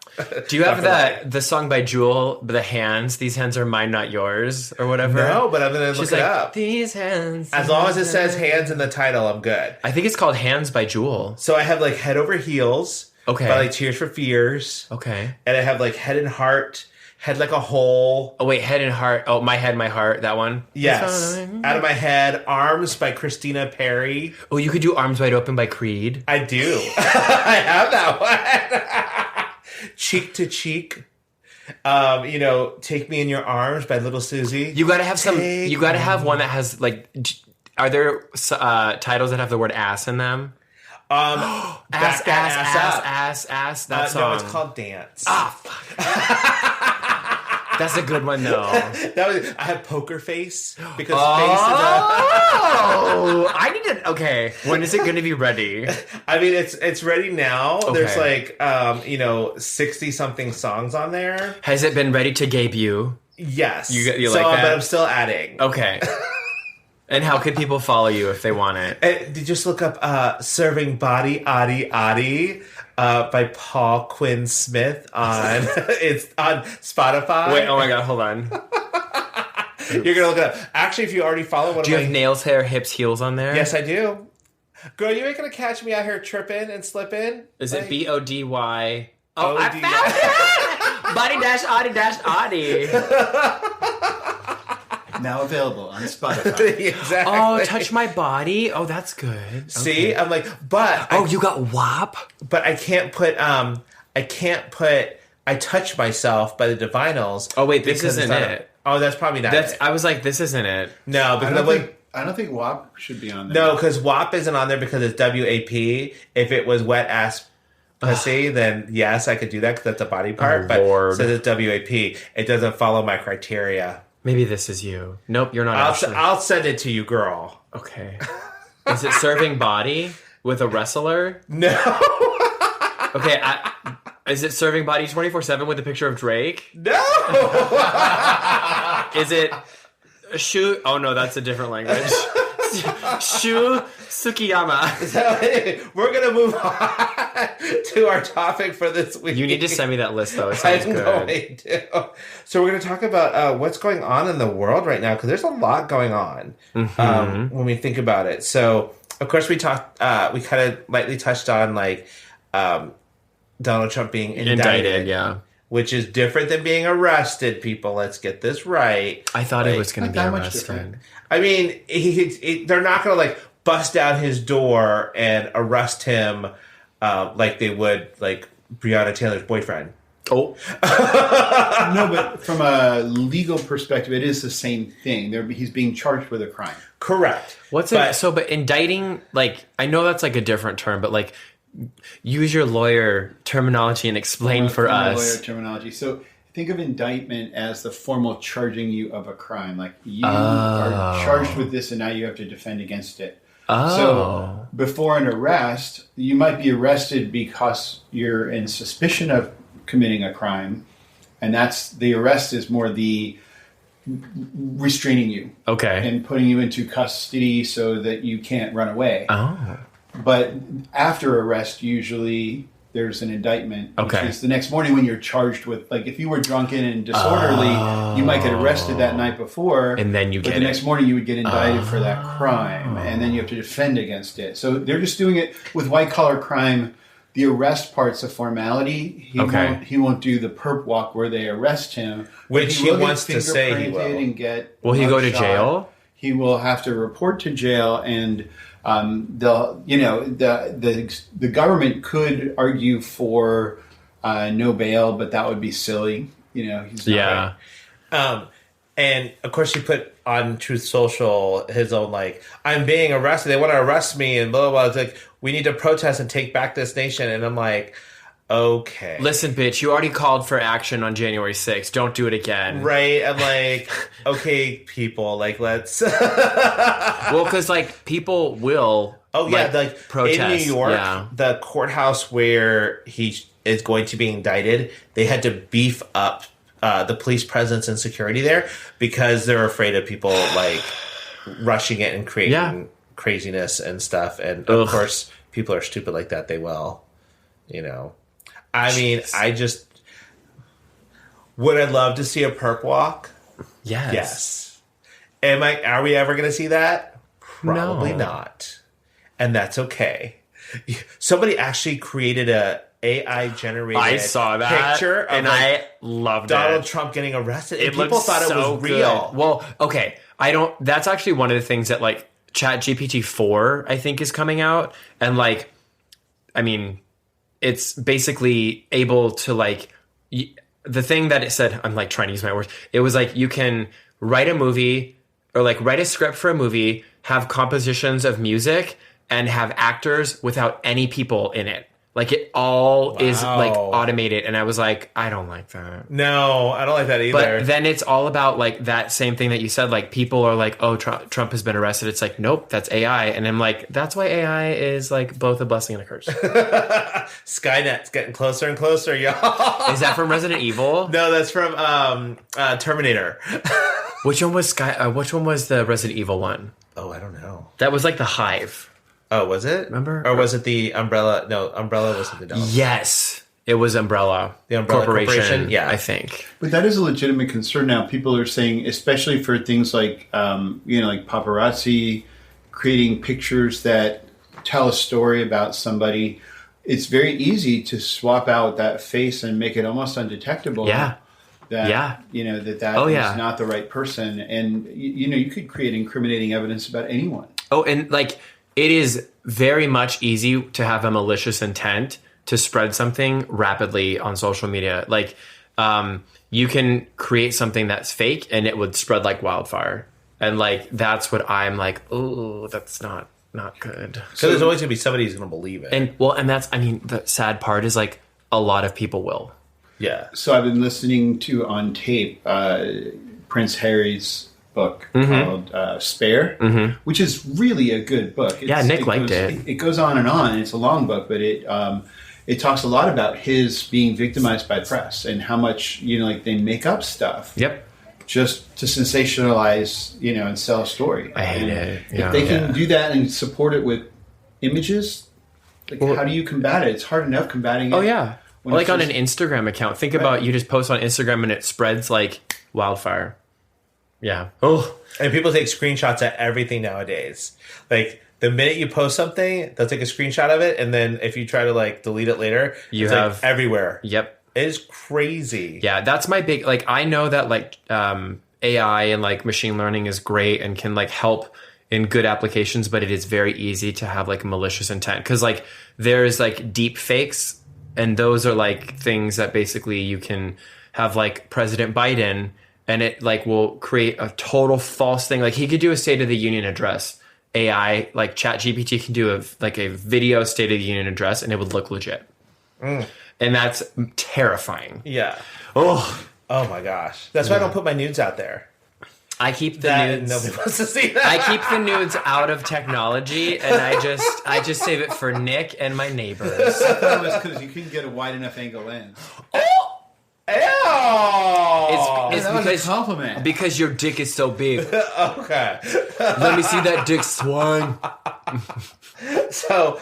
Do you have the song by Jewel, The Hands, These Hands Are Mine, Not Yours, or whatever? No, but I'm going to look it up. These hands. As long as it says hands in the title, I'm good. I think it's called Hands by Jewel. So I have like Head Over Heels. Okay. By like Tears for Fears. Okay. And I have like Head and Heart. Head Like a Hole. Oh, wait, Head and Heart. Oh, My Head, My Heart, that one? Yes. Out of My Head. Arms by Christina Perri. Oh, you could do Arms Wide Open by Creed. I do. I have that one. Cheek to Cheek. Take Me in Your Arms by Little Susie. You gotta have you gotta have one that has like, are there titles that have the word ass in them? Ass, that song. No, it's called Dance. Fuck. That's a good one, though. I have Poker Face because face is I need to. Okay, when is it going to be ready? I mean, it's ready now. Okay. There's like 60-something songs on there. Has it been ready to debut? Yes. You like that? But I'm still adding. Okay. And how could people follow you if they want it? Just look up "Serving Body Adi Adi." By Paul Quinn Smith it's on Spotify. Wait, oh my god, hold on. You're gonna look it up. Actually, if you already follow one, do you have nails, hair, hips, heels on there? Yes, I do. Girl, you ain't gonna catch me out here tripping and slipping. Is it BODY? Oh, I found it! Body dash Audi dash Audi. Now available on Spotify. Exactly. Oh, Touch My Body. Oh, that's good. See, okay. I'm like, but you got WAP. But I can't put. I Touch Myself by the Divinals. Oh wait, this isn't it. Oh, that's probably not. It. I was like, this isn't it. No, because I don't think WAP should be on there. No, because WAP isn't on there because it's WAP. If it was Wet Ass Pussy, then yes, I could do that because that's a body part. But since it's WAP, it doesn't follow my criteria. Maybe this is you. Nope, you're not. I'll send it to you, girl. Okay. Is it Serving Body with a wrestler? No. Okay. Is it Serving Body 24/7 with a picture of Drake? No. Is it Shu? Oh no, that's a different language. Shu Sukiyama. So, we're gonna move on to our topic for this week. You need to send me that list, though. It sounds good. Going to. So we're going to talk about what's going on in the world right now because there's a lot going on when we think about it. So of course we talked. We kind of lightly touched on like Donald Trump being indicted. Yeah. which is different than being arrested, people. Let's get this right. I thought Like, it was going to be not that much arrested. different. I mean, they're not going to like bust down his door and arrest him like they would like Breonna Taylor's boyfriend. Oh, No, but from a legal perspective, it is the same thing. He's being charged with a crime. Correct. but indicting, like, I know that's like a different term, but like, use your lawyer terminology and explain for us. Lawyer terminology. So think of indictment as the formal charging you of a crime. Like you are charged with this, and now you have to defend against it. So before an arrest, you might be arrested because you're in suspicion of committing a crime, and that's the arrest is more the restraining you, and putting you into custody so that you can't run away. But after arrest, usually there's an indictment, which is the next morning when you're charged with, like, if you were drunken and disorderly, you might get arrested that night before, and then the next morning you would get indicted for that crime, and then you have to defend against it. So they're just doing it with white collar crime. The arrest part's a formality. He won't do the perp walk where they arrest him, which he wants to say he will. And get will he go to jail? He will have to report to jail, and the government could argue for no bail, but that would be silly. He's not right. And of course, he put on Truth Social his own, like, I'm being arrested. They want to arrest me and blah, blah, blah. It's like, we need to protest and take back this nation. And I'm like, okay. Listen, bitch, you already called for action on January 6th. Don't do it again. Right. I'm like, okay, people, like, let's. Well, because, like, people will. Oh, yeah. Like, protest. in New York, the courthouse where he is going to be indicted, they had to beef up the police presence and security there because they're afraid of people like rushing it and creating craziness and stuff. And of course, people are stupid like that. They will, I mean, would I love to see a perp walk? Yes. Are we ever going to see that? Probably not. And that's okay. Somebody actually created a AI generated I saw that picture of, and I loved Donald it. Trump getting arrested. It And people thought it was real. Good. Well, okay. That's actually one of the things that, like, ChatGPT 4, I think, is coming out. And, like, I mean, it's basically able to, like, the thing that it said, I'm, like, trying to use my words. It was, like, you can write a movie or, like, write a script for a movie, have compositions of music, and have actors without any people in it. Like, it all is, like, automated. And I was like, I don't like that. No, I don't like that either. But then it's all about, like, that same thing that you said. Like, people are like, oh, Trump has been arrested. It's like, nope, that's AI. And I'm like, that's why AI is, like, both a blessing and a curse. Skynet's getting closer and closer, y'all. Is that from Resident Evil? No, that's from Terminator. Which one was which one was the Resident Evil one? Oh, I don't know. That was, like, the Hive. Oh, was it? Remember? Or was it the Umbrella? No, Umbrella wasn't the dog. Yes. It was Umbrella. The Umbrella Corporation? Yeah. I think. But that is a legitimate concern now. People are saying, especially for things like, like paparazzi, creating pictures that tell a story about somebody, it's very easy to swap out that face and make it almost undetectable. Yeah. That is not the right person. And, you could create incriminating evidence about anyone. Oh, and, like, it is very much easy to have a malicious intent to spread something rapidly on social media. Like, you can create something that's fake and it would spread like wildfire. And, like, that's what I'm like, oh, that's not good. So there's always going to be somebody who's going to believe it. And that's, I mean, the sad part is, like, a lot of people will. Yeah. So I've been listening to on tape Prince Harry's book called Spare, which is really a good book. Nick liked it. It goes on and on. It's a long book, but it talks a lot about his being victimized by press and how much they make up stuff. Yep. Just to sensationalize, and sell a story. I hate it. Yeah. If they can do that and support it with images, how do you combat it? It's hard enough combating it. Oh yeah. Like on an Instagram account. Think about you just post on Instagram and it spreads like wildfire. Yeah. Oh. And people take screenshots of everything nowadays. Like, the minute you post something, they'll take a screenshot of it, and then if you try to, like, delete it later, it's like everywhere. Yep. It is crazy. Yeah, that's my big, like, I know that, like, AI and, like, machine learning is great and can, like, help in good applications, but it is very easy to have, like, malicious intent. Because, like, there's, like, deep fakes, and those are, like, things that basically you can have, like, President Biden, and it, like, will create a total false thing. Like, he could do a State of the Union address. AI, like, ChatGPT can do a video State of the Union address, and it would look legit. And that's terrifying. Yeah. Oh my gosh. That's why I don't put my nudes out there. I keep the nudes. Nobody wants to see that. I keep the nudes out of technology, and I just save it for Nick and my neighbors. I thought it was because you couldn't get a wide enough angle lens. Oh! Ew! It's that was because, a compliment. because your dick is so big. Okay. Let me see that dick swing. So,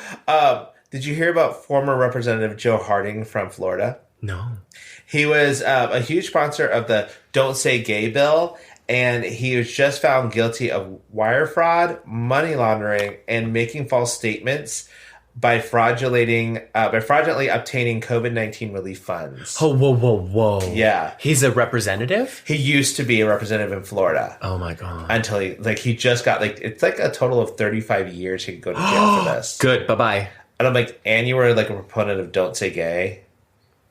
did you hear about former Representative Joe Harding from Florida? No. He was a huge sponsor of the Don't Say Gay bill, and he was just found guilty of wire fraud, money laundering, and making false statements by fraudulently obtaining COVID-19 relief funds. Oh, whoa. Yeah. He's a representative? He used to be a representative in Florida. Oh, my God. Until he just got, like, it's like a total of 35 years he could go to jail for this. Good. Bye-bye. And I'm like, and you were, like, a proponent of Don't Say Gay?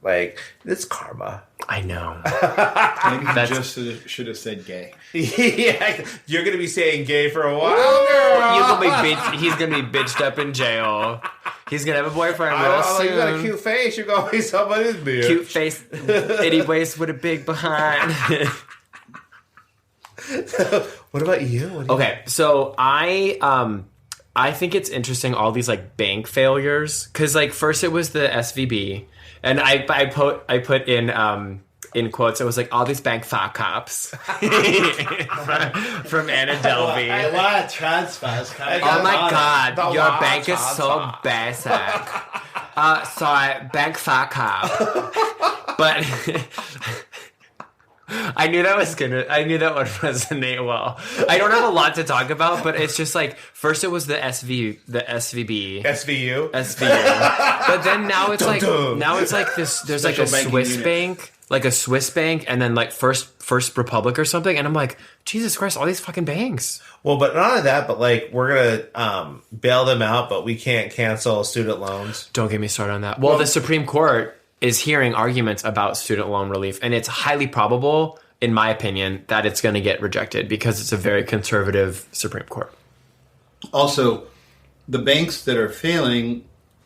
Like, it's karma. I know. Maybe he just should have said gay. Yeah, you're going to be saying gay for a while, girl. He's going to be bitched up in jail. He's going to have a boyfriend real soon. You got a cute face. You're going to be somebody's bitch. Cute face, itty waist with a big behind. What about you? Okay, so I think it's interesting, all these, like, bank failures, because, like, first it was the SVB, and I put in quotes, it was like all these Bahnk Fahk Ahps from Anna Delvey. A lot of transfers. Oh my God, your bank is so basic. Sorry, Bahnk Fahk Ahp. But I knew that would resonate well. I don't have a lot to talk about, but it's just like, first it was the SVB. SVU. But then now it's like this, there's like a Swiss bank. Like a Swiss bank, and then like First Republic or something, and I'm like, Jesus Christ, all these fucking banks. Well, but not only that, but like we're gonna bail them out, but we can't cancel student loans. Don't get me started on that. Well, the Supreme Court is hearing arguments about student loan relief, and it's highly probable, in my opinion, that it's going to get rejected because it's a very conservative Supreme Court. Also, the banks that are failing,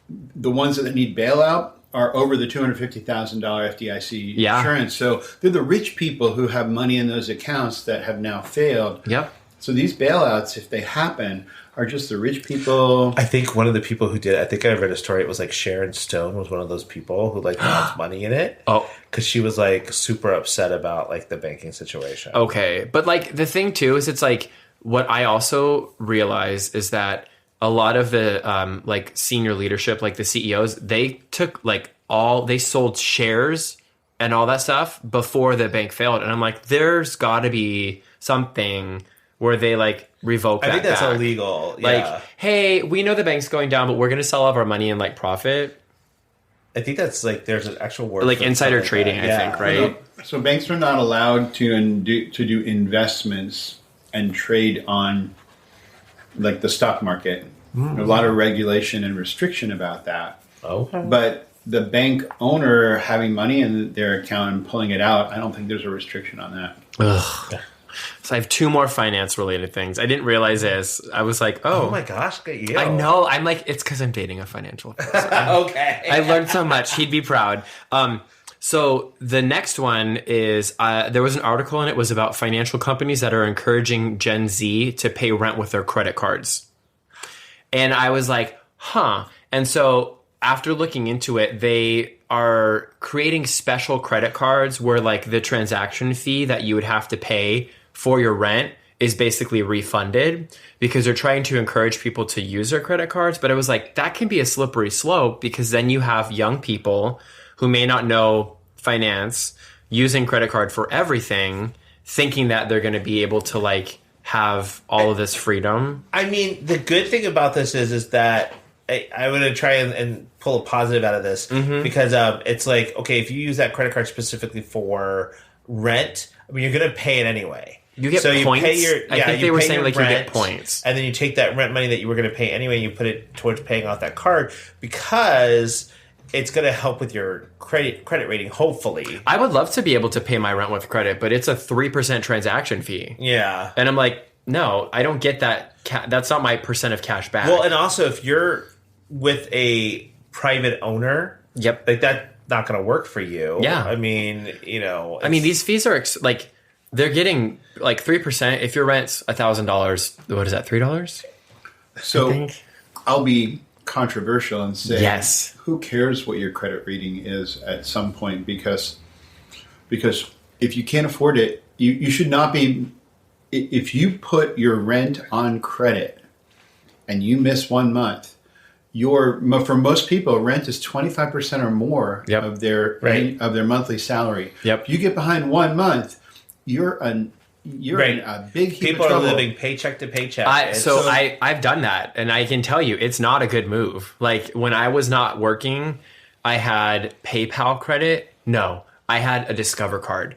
the ones that need bailout, are over the $250,000 FDIC insurance. So they're the rich people who have money in those accounts that have now failed. Yep. So these bailouts, if they happen, are just the rich people. I think one of the people who did, I think I read a story, it was like Sharon Stone was one of those people who like lost money in it. Oh. Because she was like super upset about like the banking situation. Okay. But like the thing too is it's like, what I also realize is that a lot of the like senior leadership, like the CEOs, they took like they sold shares and all that stuff before the bank failed. And I'm like, there's got to be something where they like revoke that. I think that's back. illegal. Like, yeah. Hey, we know the bank's going down, but we're going to sell all of our money in like profit. I think that's like, there's an actual word. Like insider trading, I think, right? So banks are not allowed to do investments and trade on like the stock market. A lot of regulation and restriction about that. Okay. But the bank owner having money in their account and pulling it out, I don't think there's a restriction on that. Ugh. So I have two more finance related things. I didn't realize this. I was like, oh my gosh, look at you. I know. I'm like, it's because I'm dating a financial person. Okay. I learned so much. He'd be proud. So the next one is there was an article and it was about financial companies that are encouraging Gen Z to pay rent with their credit cards. And I was like, huh. And so after looking into it, they are creating special credit cards where like the transaction fee that you would have to pay for your rent is basically refunded because they're trying to encourage people to use their credit cards. But it was like, that can be a slippery slope because then you have young people who may not know finance using credit card for everything, thinking that they're going to be able to like have all of this freedom. I mean, the good thing about this is that I'm going to try and pull a positive out of this because it's like, okay, if you use that credit card specifically for rent, I mean, you're going to pay it anyway. You get points. I think they were saying like you get points. And then you take that rent money that you were going to pay anyway and you put it towards paying off that card because it's going to help with your credit rating, hopefully. I would love to be able to pay my rent with credit, but it's a 3% transaction fee. Yeah. And I'm like, no, I don't get that. That's not my percent of cash back. Well, and also if you're with a private owner, yep, like that's not going to work for you. Yeah. I mean, these fees are like they're getting like 3%. If your rent's $1,000, what is that? $3? So I'll be controversial and say, yes, who cares what your credit rating is at some point? Because if you can't afford it, you should not be. If you put your rent on credit and you miss 1 month, for most people, rent is 25% or more of their monthly salary. Yep. If you get behind 1 month, you're in a big heap people of trouble. are living paycheck to paycheck. I've done that, and I can tell you it's not a good move. Like when I was not working, I had PayPal credit. No, I had a Discover card.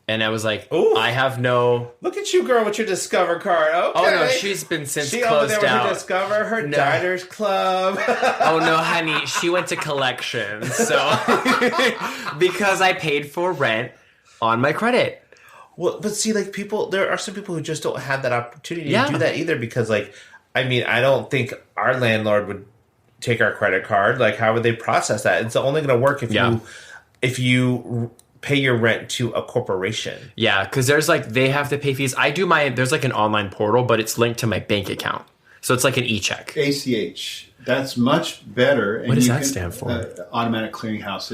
And I was like, ooh, I have no... Look at you, girl, with your Discover card. Okay. Oh, no, she's been since she closed over there out. With her Discover, her Diners Club. Oh, no, honey. She went to collections. So, because I paid for rent on my credit. Well, but see, like, there are some people who just don't have that opportunity to do that either because, like, I mean, I don't think our landlord would take our credit card. Like, how would they process that? It's only going to work if you pay your rent to a corporation. Yeah, because there's like they have to pay fees. There's like an online portal, but it's linked to my bank account, so it's like an e-check. ACH. That's much better. What does that stand for? Automatic clearinghouse.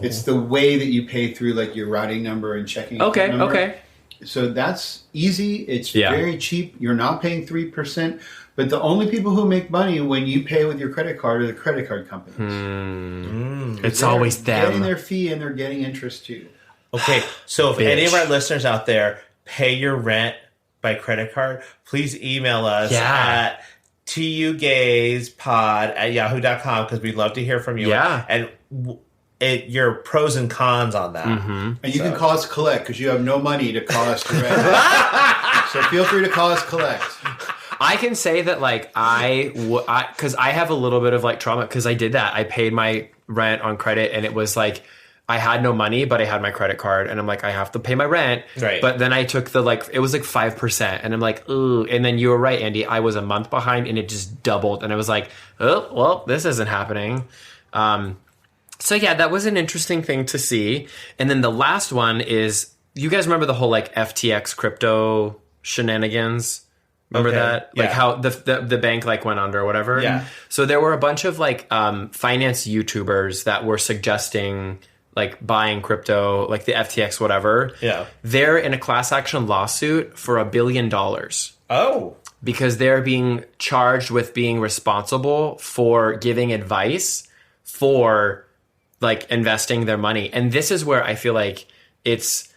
It's the way that you pay through like your routing number and checking account number. Okay. So that's easy. It's very cheap. You're not paying 3%. But the only people who make money when you pay with your credit card are the credit card companies. It's always them. They're getting their fee and they're getting interest too. Okay, so if any of our listeners out there pay your rent by credit card, please email us at tugayspod@yahoo.com because we'd love to hear from you. Yeah. And your pros and cons on that. Mm-hmm. And you can call us collect because you have no money to call us direct. So feel free to call us collect. I can say that, like, because I have a little bit of, like, trauma, because I did that. I paid my rent on credit, and it was, like, I had no money, but I had my credit card, and I'm like, I have to pay my rent. Right. But then I took it was, like, 5%, and I'm like, ooh. And then you were right, Andy. I was a month behind, and it just doubled, and I was like, oh, well, this isn't happening. So, yeah, that was an interesting thing to see. And then the last one is, you guys remember the whole, like, FTX crypto shenanigans? Remember that? Like how the bank like went under or whatever? Yeah. So there were a bunch of like finance YouTubers that were suggesting like buying crypto, like the FTX whatever. Yeah. They're in a class action lawsuit for $1 billion. Oh. Because they're being charged with being responsible for giving advice for like investing their money. And this is where I feel like it's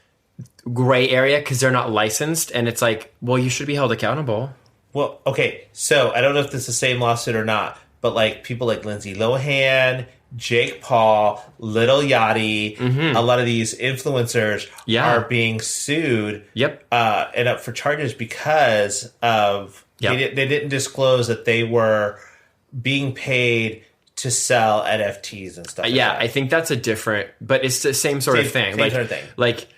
gray area because they're not licensed, and it's like, well, you should be held accountable. Well, okay, so I don't know if this is the same lawsuit or not, but like people like Lindsay Lohan, Jake Paul, Lil Yachty, a lot of these influencers are being sued and up for charges because of they didn't disclose that they were being paid to sell NFTs and stuff like that. I think that's a different, but it's the same sort of thing. Like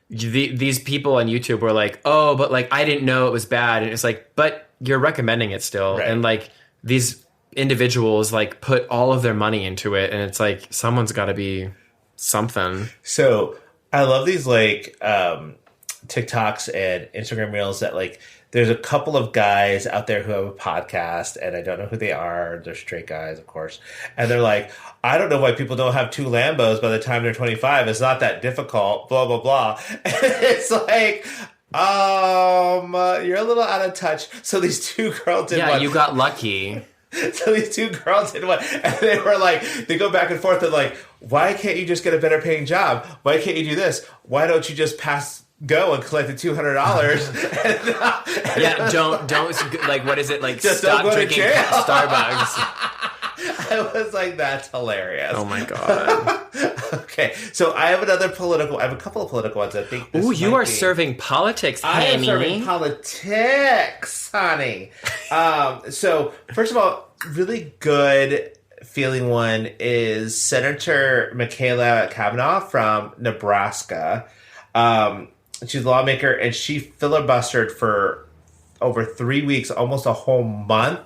these people on YouTube were like, oh, but like I didn't know it was bad, and it's like, but you're recommending it still, and like these individuals like put all of their money into it, and it's like someone's got to be something. So I love these like TikToks and Instagram reels that like there's a couple of guys out there who have a podcast, and I don't know who they are. They're straight guys, of course. And they're like, I don't know why people don't have 2 Lambos by the time they're 25. It's not that difficult, blah, blah, blah. And it's like, you're a little out of touch. So these 2 girls did one. Yeah, you got lucky. So these 2 girls did one. And they were like, they go back and forth. And like, why can't you just get a better paying job? Why can't you do this? Why don't you just go and collect the $200 don't like, what is it, like, just stop don't go drinking to jail. Starbucks. I was like, that's hilarious. Oh my God. Okay, so I have a couple of political ones. I think. Ooh, you are serving politics, honey. I am serving politics, honey. So first of all, really good feeling one is Senator Michaela Kavanaugh from Nebraska. She's a lawmaker, and she filibustered for over 3 weeks, almost a whole month,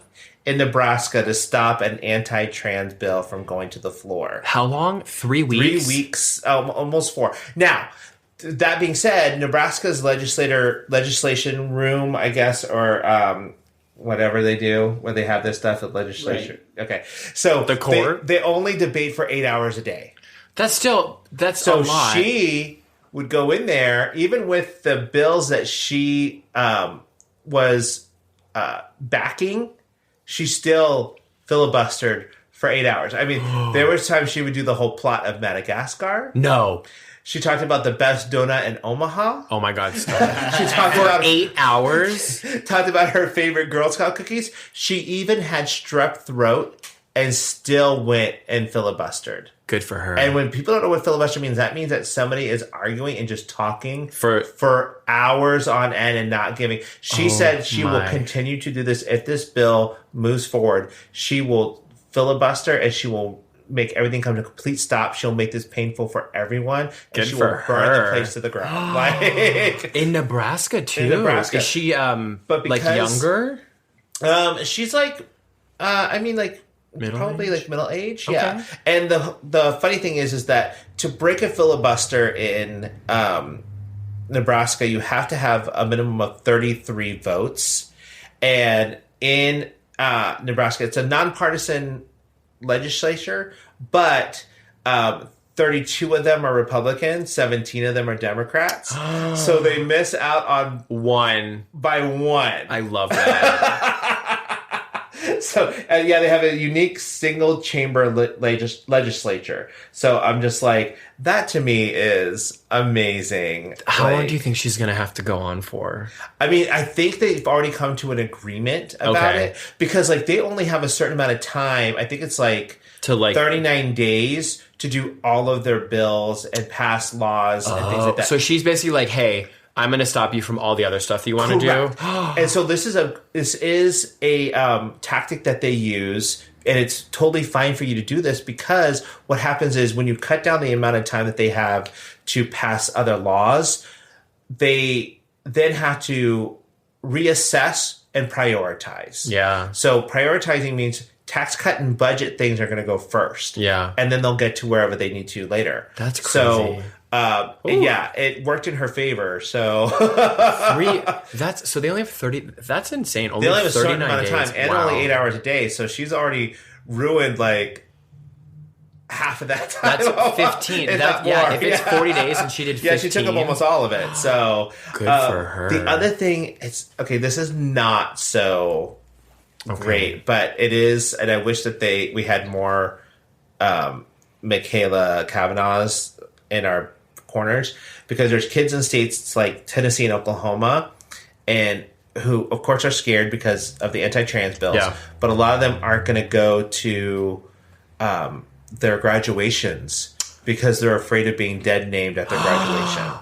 in Nebraska to stop an anti-trans bill from going to the floor. How long? 3 weeks? 3 weeks, almost 4. Now, that being said, Nebraska's legislation room, I guess, or whatever they do when they have this stuff at legislature. Right. Okay, so the court, they only debate for 8 hours a day. That's a lot. So she would go in there, even with the bills that she was backing. She still filibustered for 8 hours. I mean, there was times she would do the whole plot of Madagascar. No. She talked about the best donut in Omaha. Oh my God, stop. She talked about 8 hours. Talked about her favorite Girl Scout cookies. She even had strep throat and still went and filibustered. Good for her. And when people don't know what filibuster means, that means that somebody is arguing and just talking for hours on end and not giving. She said she will continue to do this. If this bill moves forward, she will filibuster and she will make everything come to a complete stop. She'll make this painful for everyone. And she will burn the place to the ground. Like, in Nebraska, too? In Nebraska. Is she like younger? She's like, probably age? like middle age, okay. Yeah. And the funny thing is that to break a filibuster in Nebraska, you have to have a minimum of 33 votes. And in Nebraska, it's a nonpartisan legislature, but 32 of them are Republicans, 17 of them are Democrats. So they miss out on one by one. I love that. So, they have a unique single chamber legislature. So I'm just like, that to me is amazing. How long do you think she's going to have to go on for? I mean, I think they've already come to an agreement about it because they only have a certain amount of time. I think it's 39 days to do all of their bills and pass laws and things like that. So she's basically like, hey, I'm going to stop you from all the other stuff that you want to do. And so this is a tactic that they use, and it's totally fine for you to do this because what happens is when you cut down the amount of time that they have to pass other laws, they then have to reassess and prioritize. Yeah. So prioritizing means tax cut and budget things are going to go first. Yeah. And then they'll get to wherever they need to later. That's crazy. So it worked in her favor. So so they only have 30. That's insane. They only have a certain amount of time and only 8 hours a day. So she's already ruined half of that time. That's 15. If it's 40 days and she did 15. Yeah, she took up almost all of it. So good for her. The other thing, this is not so great, but it is, and I wish that we had more Michaela Kavanaughs in our corners, because there's kids in states like Tennessee and Oklahoma, and who of course are scared because of the anti-trans bills, but a lot of them aren't going to go to their graduations because they're afraid of being dead named at their graduation.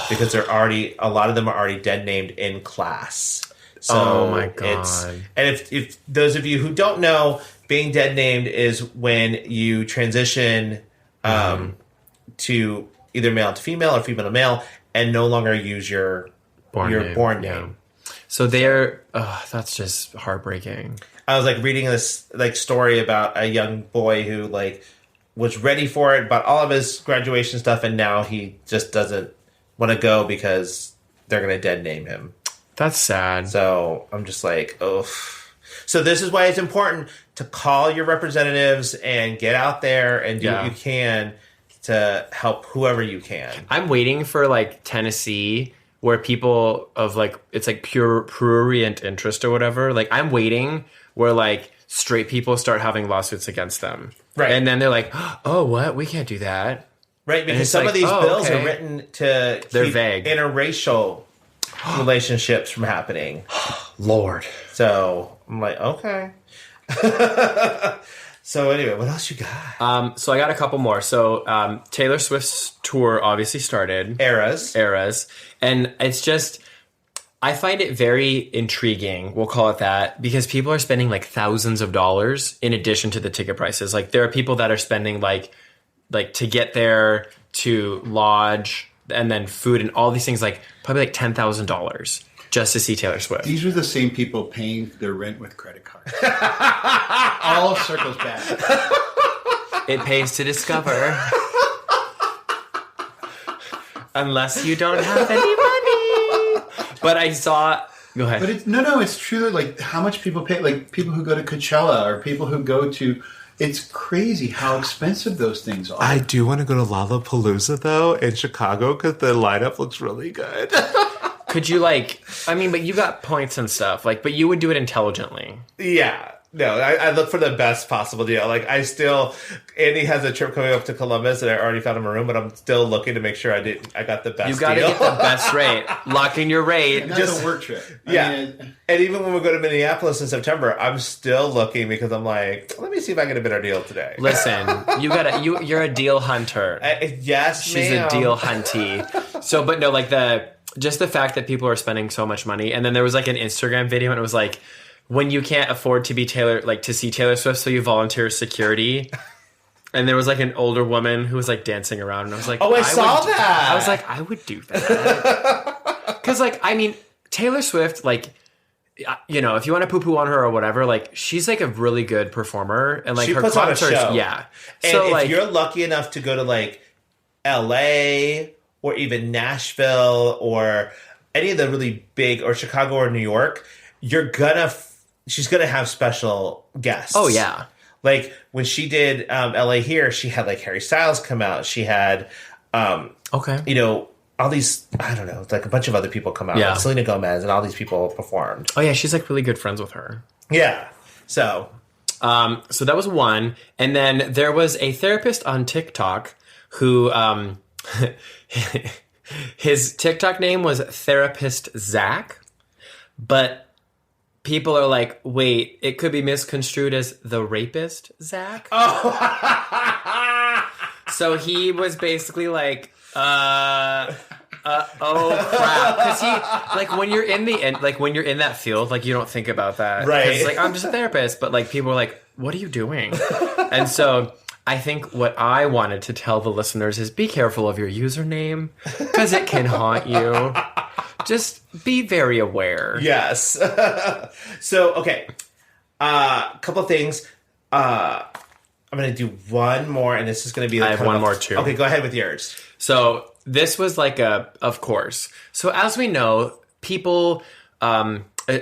Because a lot of them are already dead named in class. So oh my God. And if those of you who don't know, being dead named is when you transition to either male to female or female to male and no longer use your born name. Yeah. So that's just heartbreaking. I was reading this story about a young boy who was ready for it, bought all of his graduation stuff, and now he just doesn't want to go because they're going to dead name him. That's sad. So I'm just oh. So this is why it's important to call your representatives and get out there and do what you can to help whoever you can. I'm waiting for Tennessee, where people of it's pure prurient interest or whatever. I'm waiting where straight people start having lawsuits against them. Right. And then they're like, oh, what? We can't do that. Right, because some of these bills are written to keep vague. Interracial relationships from happening. Lord. So I'm okay. So anyway, what else you got? So I got a couple more. So Taylor Swift's tour obviously started. Eras. And it's just, I find it very intriguing, we'll call it that, because people are spending like thousands of dollars in addition to the ticket prices. Like there are people that are spending like to get there, to lodge, and then food and all these things, like probably like $10,000 just to see Taylor Swift. These are the same people paying their rent with credit cards. All circles back. It pays to discover. Unless you don't have any money. But I saw... Go ahead. But it's true that like how much people pay, like people who go to Coachella or people who go to... It's crazy how expensive those things are. I do want to go to Lollapalooza, though, in Chicago, because the lineup looks really good. Could you, like... I mean, but you got points and stuff. Like, but you would do it intelligently. Yeah. No, I look for the best possible deal. Like, Andy has a trip coming up to Columbus, and I already found him a room, but I'm still looking to make sure I got the best deal. You got to get the best rate. Lock in your rate. And that's a work trip. And even when we go to Minneapolis in September, I'm still looking because I'm like, let me see if I get a better deal today. Listen, you're a deal hunter. Yes, she's a deal huntee. So, but no, like just the fact that people are spending so much money, and then there was like an Instagram video, and it was like, when you can't afford to be to see Taylor Swift, so you volunteer as security. And there was like an older woman who was like dancing around, and I was like, I saw that. I was like, I would do that. Because like, I mean, Taylor Swift, like, you know, if you want to poo-poo on her or whatever, like, she's like a really good performer, and like she her puts concerts, on a show. Yeah. And so if like, you're lucky enough to go to like LA or even Nashville or any of the really big, or Chicago or New York, she's gonna have special guests. Oh yeah. Like when she did LA here, she had like Harry Styles come out. She had you know, all these, I don't know, like a bunch of other people come out. Yeah. Like Selena Gomez and all these people performed. Oh yeah, she's like really good friends with her. Yeah. So that was one. And then there was a therapist on TikTok who his TikTok name was Therapist Zach, but people are like, wait, it could be misconstrued as the rapist Zach. Oh. So he was basically like, oh crap, because he, like, when you're in when you're in that field, like, you don't think about that, right? It's like, I'm just a therapist, but like people are like, what are you doing? And so I think what I wanted to tell the listeners is be careful of your username, because it can haunt you. Just be very aware. Yes. So, okay. Couple of things. I'm going to do one more, and this is going to be... I have one more, too. Okay, go ahead with yours. So, this was like of course. So, as we know, people...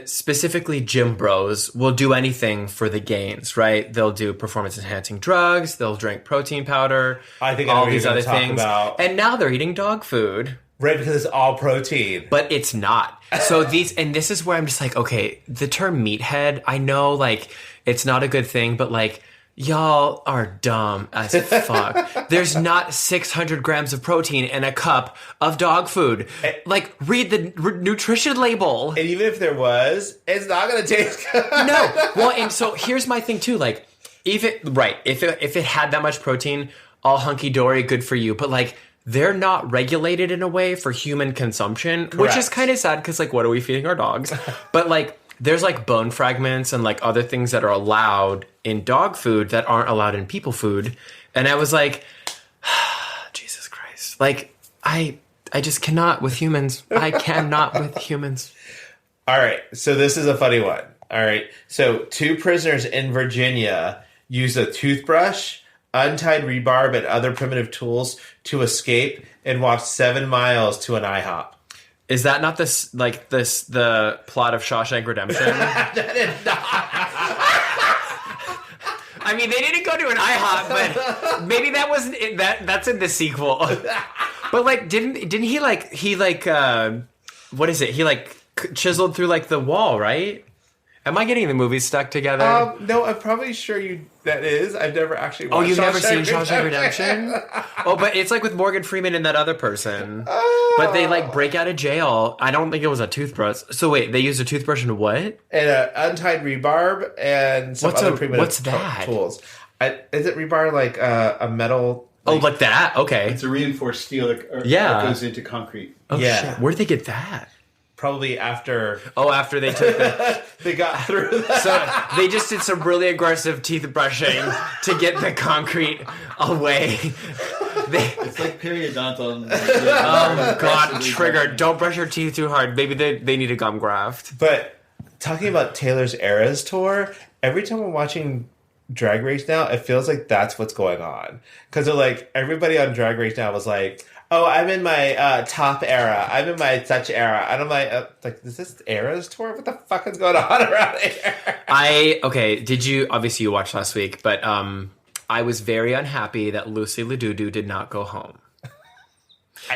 specifically gym bros will do anything for the gains, right? They'll do performance-enhancing drugs. They'll drink protein powder. I think all these other things. And now they're eating dog food. Right, because it's all protein. But it's not. So this is where I'm just like, okay, the term meathead, I know, like, it's not a good thing, but, like, y'all are dumb as fuck. There's not 600 grams of protein in a cup of dog food. Like, read the nutrition label. And even if there was, it's not going to taste good. No. Well, and so here's my thing, too. Like, if it had that much protein, all hunky-dory, good for you. But, like, they're not regulated in a way for human consumption, correct. Which is kind of sad because, like, what are we feeding our dogs? But, like, there's, like, bone fragments and, like, other things that are allowed in dog food that aren't allowed in people food. And I was like, Jesus Christ. Like, I just cannot with humans. I cannot with humans. All right. So this is a funny one. All right. So 2 prisoners in Virginia used a toothbrush, untied rebarb, and other primitive tools to escape and walked 7 miles to an IHOP. Is that not the plot of Shawshank Redemption? That is not. I mean, they didn't go to an IHOP, but maybe that wasn't it. That's in the sequel. But like, didn't he what is it? He like chiseled through like the wall, right? Am I getting the movies stuck together? No, I'm probably sure that is. I've never actually watched you've never seen Shawshank Shawshank Redemption? But it's like with Morgan Freeman and that other person. But they like break out of jail. I don't think it was a toothbrush. So wait, they used a toothbrush and what? And an untied rebarb and some other primitive tools. Is it rebar like a metal? Like that? Okay. It's a reinforced steel that goes into concrete. Oh, shit. Where'd they get that? Probably after. After they took the. They got through that. So they just did some really aggressive teeth brushing to get the concrete away. It's like periodontal. Oh God! Triggered. Don't brush your teeth too hard. Maybe they need a gum graft. But talking about Taylor's Eras tour, every time I'm watching Drag Race now, it feels like that's what's going on. Because they're like, everybody on Drag Race now was like, oh, I'm in my top era. I'm in my such era. And I'm like, is this Eras tour? What the fuck is going on around here? Did you, obviously you watched last week, but I was very unhappy that Lucy Ladudu did not go home.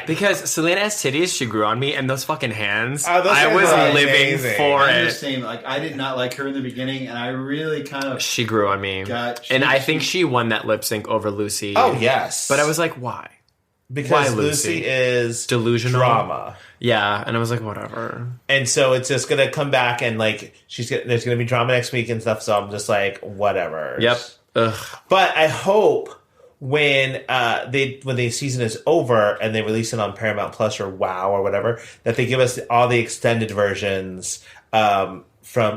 Because Selena has titties, she grew on me, and those fucking hands, I was living for I'm it. just saying, like, I did not like her in the beginning, and I really kind of... She grew on me. And I think she won that lip sync over Lucy. Oh, yes. But I was like, why? Because why Lucy is delusional drama. Yeah, and I was like, whatever. And so it's just going to come back, and, like, there's going to be drama next week and stuff, so I'm just like, whatever. Yep. Ugh. But I hope... when the season is over and they release it on Paramount Plus or WoW or whatever, that they give us all the extended versions from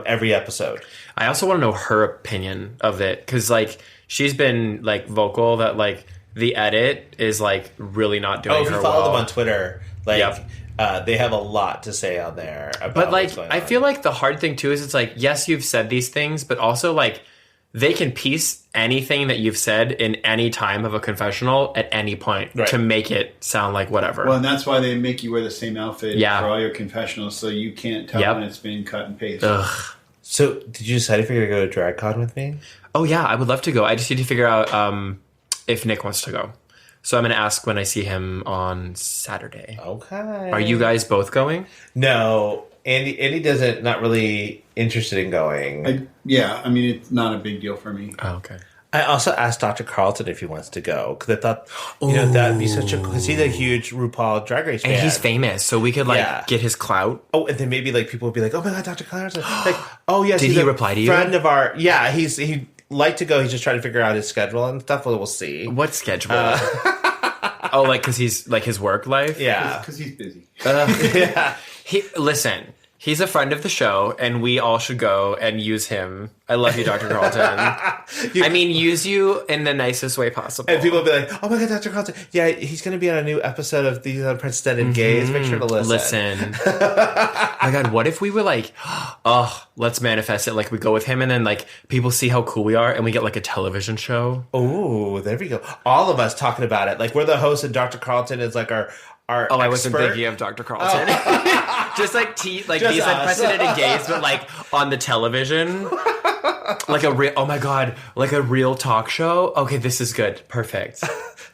every episode. I also want to know her opinion of it, because like she's been like vocal that like the edit is like really not doing her well. Oh, if you follow them on Twitter, like they have a lot to say on there about but like what's going I on. feel like the hard thing too is it's like, yes, you've said these things, but also like they can piece anything that you've said in any time of a confessional at any point to make it sound like whatever. Well, and that's why they make you wear the same outfit for all your confessionals, so you can't tell when it's being cut and pasted. Ugh. So, did you decide if you're going to go to DragCon with me? Oh, yeah, I would love to go. I just need to figure out if Nick wants to go. So I'm going to ask when I see him on Saturday. Okay. Are you guys both going? No. Andy doesn't, not really interested in going. I mean, it's not a big deal for me. Oh, okay. I also asked Dr. Carlton if he wants to go, because I thought, that'd be such a, because he's a huge RuPaul Drag Race fan. And he's famous, so we could get his clout. Oh, and then maybe like people would be like, oh my God, Dr. Carlton. Like, oh yes. Did he reply to you? Friend of our, he'd like to go. He's just trying to figure out his schedule and stuff. We'll see. What schedule? Like, because he's like his work life? Yeah. Because he's busy. Listen, he's a friend of the show, and we all should go and use him. I love you, Dr. Carlton. I mean, use you in the nicest way possible. And people will be like, oh my God, Dr. Carlton. Yeah, he's going to be on a new episode of These Unprecedented Gays. Make sure to listen. Oh my God, what if we were like, let's manifest it. Like, we go with him, and then like people see how cool we are, and we get like a television show. Oh, there we go. All of us talking about it. Like, we're the host, and Dr. Carlton is like our expert. I wasn't thinking of Dr. Carlton. Just like These Unprecedented Gays, but like on the television. Like a real, oh my God, like a real talk show. Okay, this is good. Perfect.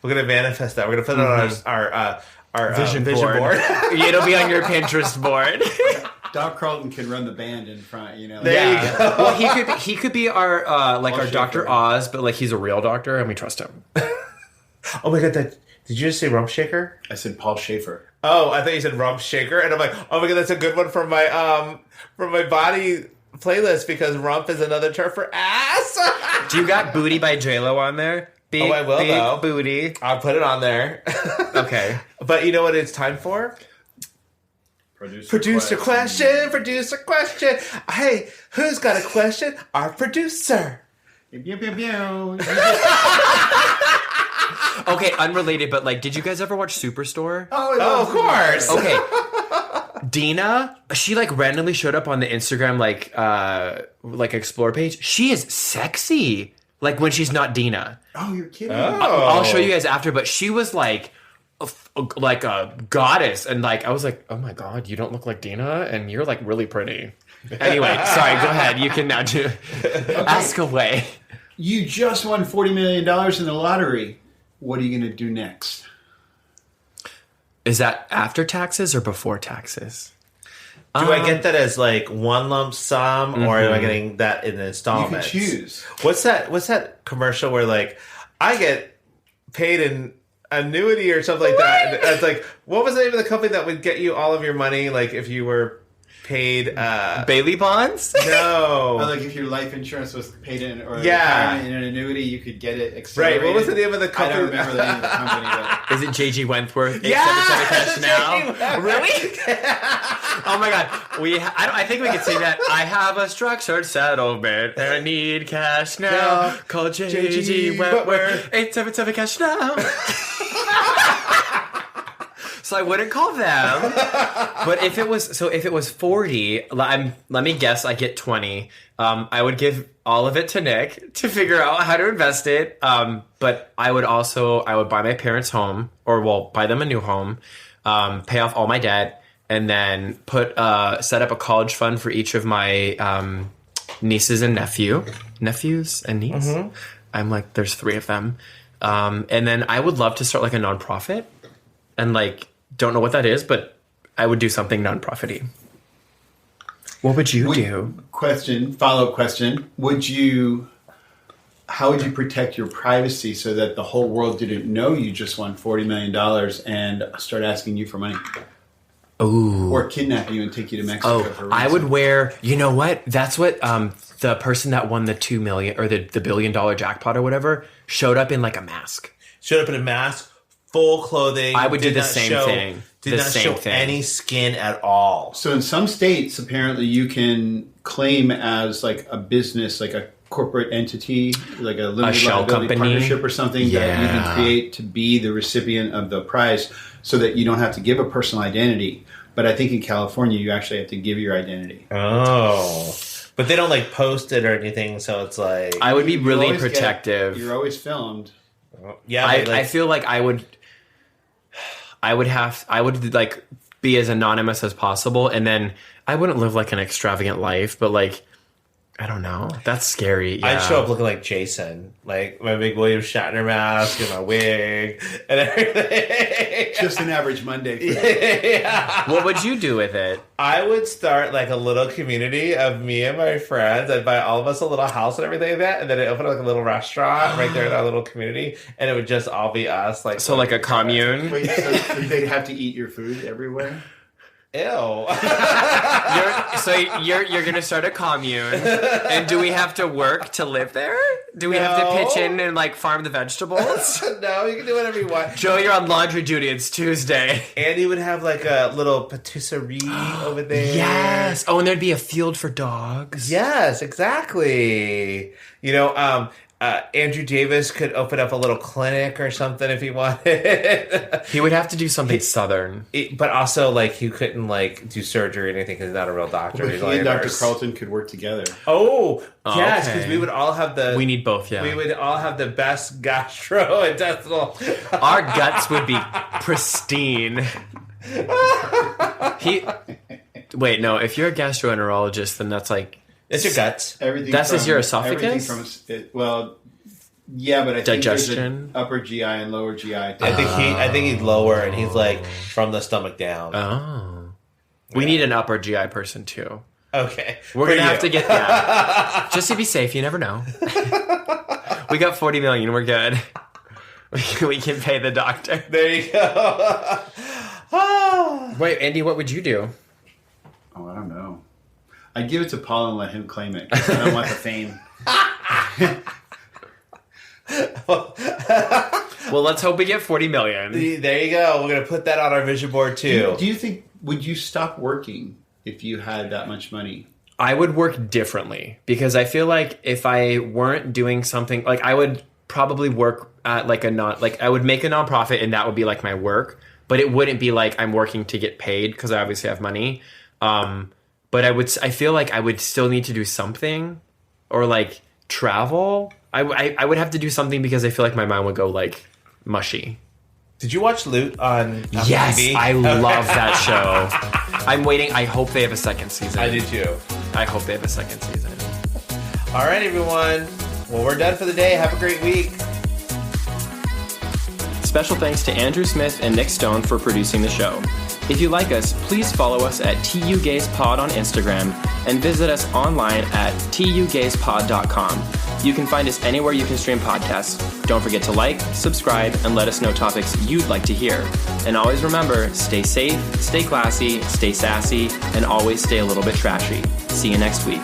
We're going to manifest that. We're going to put it on our vision board. It'll be on your Pinterest board. Doc Carlton can run the band in front, you know. There you go. Well, he could be our our Dr. Oz, but like he's a real doctor, and we trust him. Oh my God, did you just say Rump Shaker? I said Paul Schaefer. Oh, I thought you said Rump Shaker, and I'm like, oh my God, that's a good one from my body playlist, because rump is another term for ass. Do you got Booty by J-Lo on there? Big, I will, big though. Booty. I'll put it on there. Okay. But you know what it's time for? Producer question. Hey, who's got a question? Our producer. Okay, unrelated, but like, did you guys ever watch Superstore? Oh, of course. Okay. Dina, she like randomly showed up on the Instagram like explore page. She is sexy, like when she's not Dina. Oh, you're kidding! I'll show you guys after. But she was like a goddess, and like I was like, oh my God, you don't look like Dina, and you're like really pretty. Anyway, sorry. Go ahead. You can now ask away. You just won $40 million in the lottery. What are you going to do next? Is that after taxes or before taxes? Do I get that as like one lump sum, or am I getting that in installments? You can choose. What's that commercial where like I get paid in annuity or something like that? And it's like, what was the name of the company that would get you all of your money? Like if you were paid Bailey bonds? No. Like if your life insurance was paid in or in an annuity, you could get it accelerated. Right. What was the name of the company? I don't remember the name of the company. But... Is it J.G. Wentworth? Yeah. Cash now. Really? Oh my God. I think we could sing that. I have a structured settlement and I need cash now. Call J.G. Wentworth. 877 cash now. So I wouldn't call them. But if it was 40, let me guess, I get 20. I would give all of it to Nick to figure out how to invest it. But I would buy my parents' home, buy them a new home, pay off all my debt, and then set up a college fund for each of my nieces and nephews and niece. Mm-hmm. I'm like, there's 3 of them. And then I would love to start like a nonprofit, and like, don't know what that is, but I would do something nonprofit-y. What would you do? Follow-up question. How would you protect your privacy so that the whole world didn't know you just won $40 million and start asking you for money? Ooh. Or kidnap you and take you to Mexico for a reason? I would wear, you know what? That's what the person that won the $2 million or the $1 billion jackpot or whatever showed up in like a mask. Full clothing. I would do the same thing. Did not show any skin at all. So in some states, apparently you can claim as like a business, like a corporate entity, like a limited liability partnership or something that you can create to be the recipient of the prize so that you don't have to give a personal identity. But I think in California, you actually have to give your identity. Oh. But they don't like post it or anything, so it's like... I would be really protective. You're always filmed. Yeah, I feel like I would like be as anonymous as possible, and then I wouldn't live like an extravagant life, but like, I don't know. That's scary. Yeah. I'd show up looking like Jason, like my big William Shatner mask and my wig and everything. Just an average Monday. Yeah. What would you do with it? I would start like a little community of me and my friends. I'd buy all of us a little house and everything like that, and then I'd open like a little restaurant right there in our little community, and it would just all be us. Like like a commune. Wait, so they'd have to eat your food everywhere? Ew. You're gonna start a commune, and do we have to work to live there? Do we have to pitch in and like farm the vegetables? No, you can do whatever you want. Joe, you're on laundry duty. It's Tuesday. Andy would have like a little patisserie over there. Yes. Oh, and there'd be a field for dogs. Yes, exactly. You know, Andrew Davis could open up a little clinic or something if he wanted. He would have to do something southern. But also, like, he couldn't, like, do surgery or anything because he's not a real doctor. Well, he and Dr. Carlton could work together. Oh yes, because we would all have We need both, yeah. We would all have the best gastrointestinal... Our guts would be pristine. Wait, no, if you're a gastroenterologist, then that's like... It's your guts. That's your esophagus? Yeah, but I think digestion, there's an upper GI and lower GI. I think he's lower, and he's like from the stomach down. Oh, we need an upper GI person too. Okay, we're gonna have to get that just to be safe. You never know. We got 40 million. We're good. We can pay the doctor. There you go. Wait, Andy, what would you do? Oh, I don't know. I'd give it to Paul and let him claim it. I don't want the fame. Well, let's hope we get 40 million. There you go. We're going to put that on our vision board, too. Do you think, would you stop working if you had that much money? I would work differently because I feel like if I weren't doing something, like I would probably work at like I would make a nonprofit and that would be like my work, but it wouldn't be like I'm working to get paid because I obviously have money. But I feel like I would still need to do something or like travel. I would have to do something because I feel like my mind would go like mushy. Did you watch Loot on Apple Yes, TV? I love that show. I'm waiting. I hope they have a second season. I do too. I hope they have a second season. All right, everyone. Well, we're done for the day. Have a great week. Special thanks to Andrew Smith and Nick Stone for producing the show. If you like us, please follow us at tugayspod on Instagram and visit us online at tugayspod.com. You can find us anywhere you can stream podcasts. Don't forget to like, subscribe, and let us know topics you'd like to hear. And always remember, stay safe, stay classy, stay sassy, and always stay a little bit trashy. See you next week.